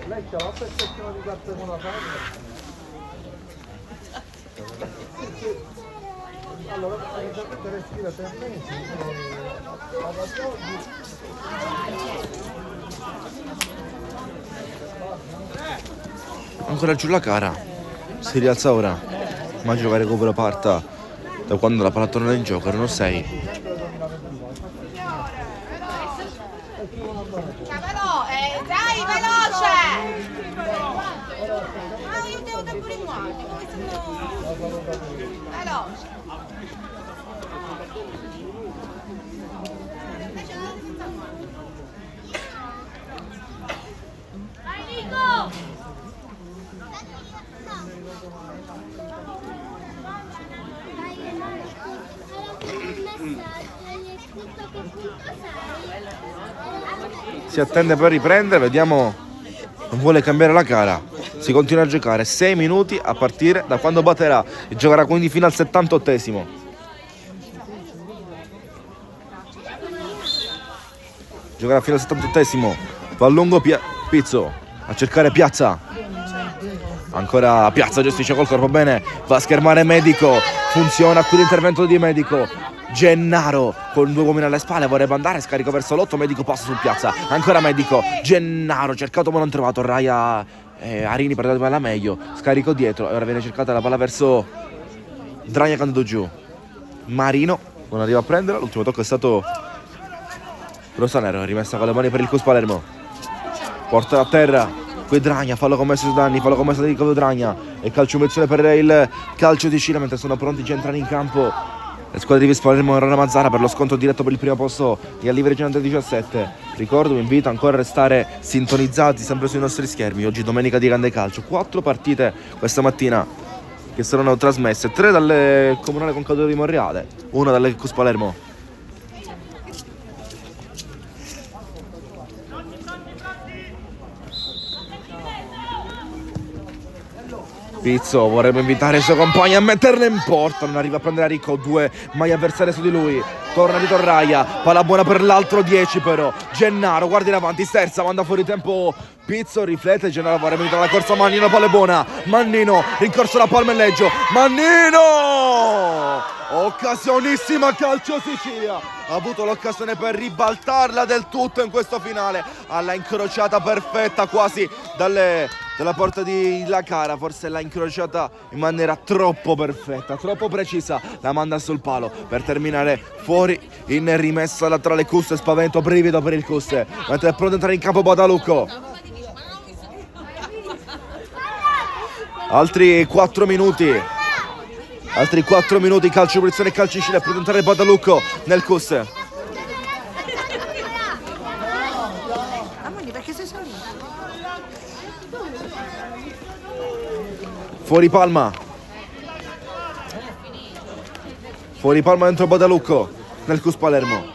[SPEAKER 3] Lei c'ha la pezzettino di carta con la faccia. Allora, praticamente respira 3 mesi.
[SPEAKER 1] Ancora giù la cara. Si rialza ora. Immagino che il recupero parta da quando la palla torna in gioco. Erano 6.
[SPEAKER 2] Dai, veloce! Ah, io devo dare pure i guanti, come sono... Veloce! Vai, Nico!
[SPEAKER 1] Si attende per riprendere, vediamo, non vuole cambiare la cara, si continua a giocare 6 minuti a partire da quando batterà e giocherà quindi fino al 78esimo. Giocherà fino al 78esimo, va a lungo Pizzo a cercare Piazza, ancora Piazza gestisce col corpo bene, va a schermare Medico, funziona qui l'intervento di Medico. Gennaro con 2 uomini alle spalle vorrebbe andare, scarico verso l'8, Medico passa su Piazza, ancora Medico, Gennaro cercato ma non trovato, Raia Arini per dare la meglio, scarico dietro e ora viene cercata la palla verso Dragna che è andato giù, Marino non arriva a prenderla, l'ultimo tocco è stato Rosanero, rimessa con le mani per il Cus Palermo, porta a terra, qui Dragna, fallo commesso su Danni, fallo commesso di Dragna e calcio inversione per il calcio di Cina mentre sono pronti già a entrare in campo le squadre di Palermo e Rana Mazzara per lo scontro diretto per il primo posto di Allivia Regione del 17. Ricordo, vi invito ancora a restare sintonizzati sempre sui nostri schermi. Oggi domenica di grande calcio, 4 partite questa mattina che saranno trasmesse, 3 dalle Comunale Concadore di Monreale, 1 dalle Cus Palermo. Pizzo vorrebbe invitare i suoi compagni a metterla in porta, non arriva a prendere Ricco, 2 mai avversari su di lui, torna di Torraia, palla buona per l'altro 10 però, Gennaro guardi in avanti, sterza, manda fuori tempo, Pizzo riflette, Gennaro vorrebbe invitare la corsa, Mannino, palla buona, Mannino, rincorso la palma e Leggio, Mannino! Occasionissima calcio Sicilia, ha avuto l'occasione per ribaltarla del tutto in questo finale, alla incrociata perfetta quasi dalla porta di La Cara, forse l'ha incrociata in maniera troppo perfetta, troppo precisa, la manda sul palo per terminare fuori in rimessa laterale. Cus, spavento, brivido per il Cus, mentre è pronto ad entrare in campo Badalucco. Altri 4 minuti, calcio punizione e calcio in Cile, è pronto ad entrare Badalucco nel Cus. Fuori palma dentro Badalucco nel Cus Palermo,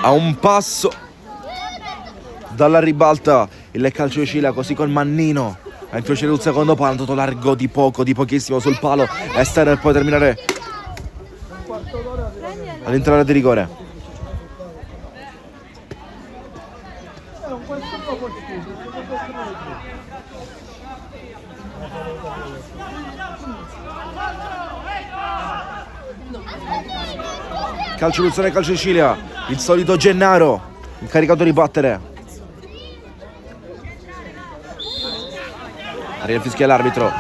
[SPEAKER 1] a un passo dalla ribalta il calcio di Cilia, così con Mannino a incrociare il secondo palo, andato largo di pochissimo sul palo e stare per poi terminare all'interno di rigore. Calcio di Luzzano e calcio di Cilia, il solito Gennaro incaricato di battere. Arriva il fischio all'arbitro.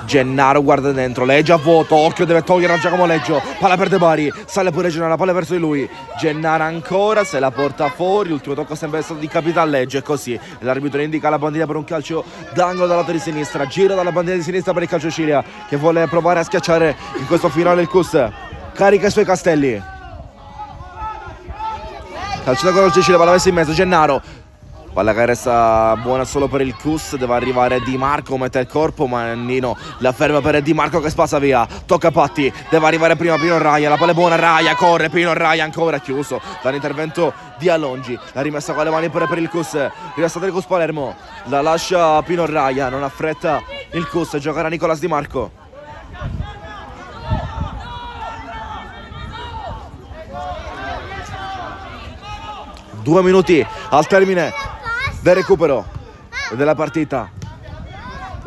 [SPEAKER 1] Gennaro guarda dentro, Leggio a vuoto, occhio, deve togliere a Giacomo Leggio, palla per De Bari, sale pure Gennaro, la palla verso di lui, Gennaro ancora, se la porta fuori, l'ultimo tocco sempre stato di Capitan Leggio e così l'arbitro indica la bandina per un calcio d'angolo dal lato di sinistra, giro dalla bandina di sinistra per il calcio Cilia che vuole provare a schiacciare in questo finale il Cus, carica i suoi castelli, calcio da calcio Cilia, palla messa in mezzo, Gennaro, palla che resta buona solo per il Cus, deve arrivare Di Marco, mette il corpo, Mannino la ferma per Di Marco che spazza via, tocca Patti, deve arrivare prima Pino Raia, la palla è buona, Raia corre, Pino Raia ancora chiuso dall'intervento di Alongi, la rimessa con le mani pure per il Cus, rimessa del Cus Palermo, la lascia Pino Raia, non affretta il Cus, giocherà Nicolas Di Marco. Due minuti al termine del recupero della partita.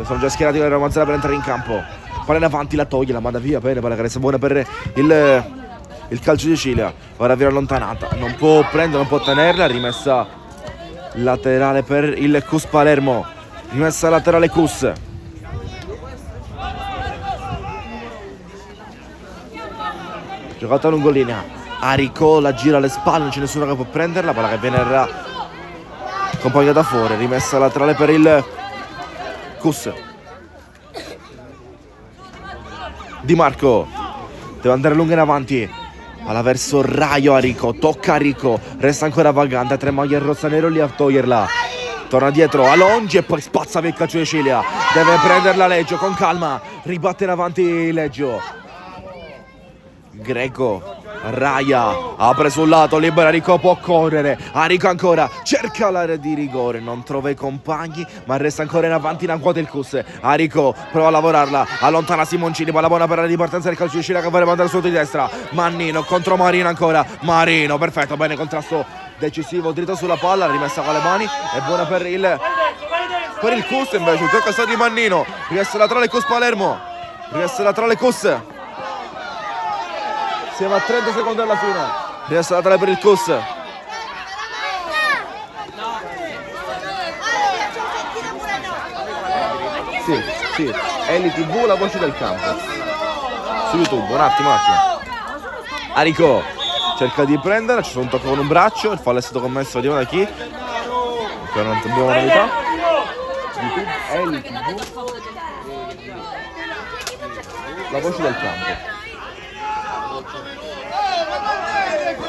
[SPEAKER 1] Sono già schierati con la Mazzara per entrare in campo. Palla in avanti, la toglie, la manda via. Bene, palla che resta buona per il calcio di Cilia. Ora viene allontanata. Non può prendere, non può tenerla. Rimessa laterale per il Cus Palermo. Rimessa laterale Cus. Giocata a lungolinea. Arico la gira alle spalle, non c'è nessuno che può prenderla, palla che viene accompagnata fuori, rimessa laterale per il Cus. Di Marco deve andare lunga in avanti, palla verso Raio, Arico, tocca Arico, resta ancora vagante, tre maglie rossa-nero lì a toglierla, torna dietro Alongi e poi spazza via il calcio di Cilia, deve prenderla Leggio con calma, ribatte in avanti Leggio, Greco, Raia apre sul lato, libera Arico, può correre, Arico ancora cerca l'area di rigore, non trova i compagni ma resta ancora in avanti in agguata il Cus. Arico prova a lavorarla, allontana Simoncini, palla buona per la ripartenza del calcio di Cilia che vuole mandare sul di destra, Mannino contro Marino ancora, Marino perfetto, bene, contrasto decisivo, dritto sulla palla, rimessa con le mani, è buona per il Cus, invece il tocco sta di Mannino, rimessa laterale Cus Palermo, rimessa laterale Cus. Siamo a 30 secondi alla fine. Rimessa laterale per il Cus. Sì, Eli TV, la voce del campo. Su YouTube, un attimo. Arico cerca di prendere, c'è un tocco con un braccio, il fallo è stato commesso, vediamo da chi. Ancora non abbiamo novità. YouTube, Eli TV. La voce del campo.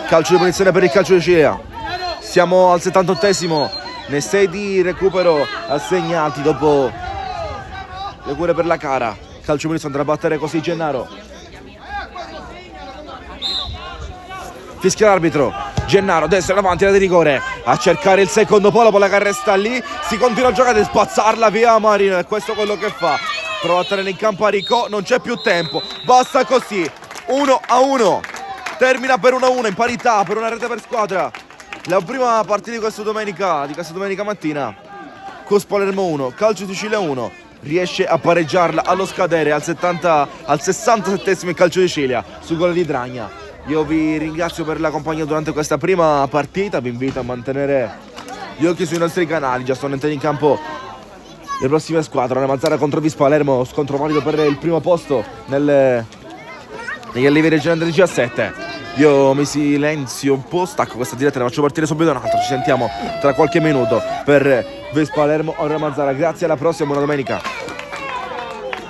[SPEAKER 1] Calcio di punizione per il calcio di Cilia. Siamo al 78esimo, nei 6 di recupero assegnati dopo le cure per la cara. Calcio di punizione andrà a battere così Gennaro. Fischia l'arbitro. Gennaro destra in avanti, la di rigore, a cercare il secondo palo, poi la resta lì, si continua a giocare e spazzarla via Marino e questo è quello che fa. Prova a tenere in campo Arico, non c'è più tempo, basta così, 1-1. Termina per 1-1 in parità, per una rete per squadra. La prima partita di questa domenica mattina. Cus Palermo 1, Calcio di Cilia 1. Riesce a pareggiarla allo scadere al 67esimo il Calcio di Cilia su gol di Dragna. Io vi ringrazio per la compagnia durante questa prima partita. Vi invito a mantenere gli occhi sui nostri canali. Già sono entrati in campo le prossime squadre. La Mazzara contro Vis Palermo, scontro valido per il primo posto negli allievi regionali del 17. Io mi silenzio un po', stacco questa diretta, ne faccio partire subito un'altra. Ci sentiamo tra qualche minuto per Vis Palermo o Mazzara. Grazie, alla prossima, buona domenica.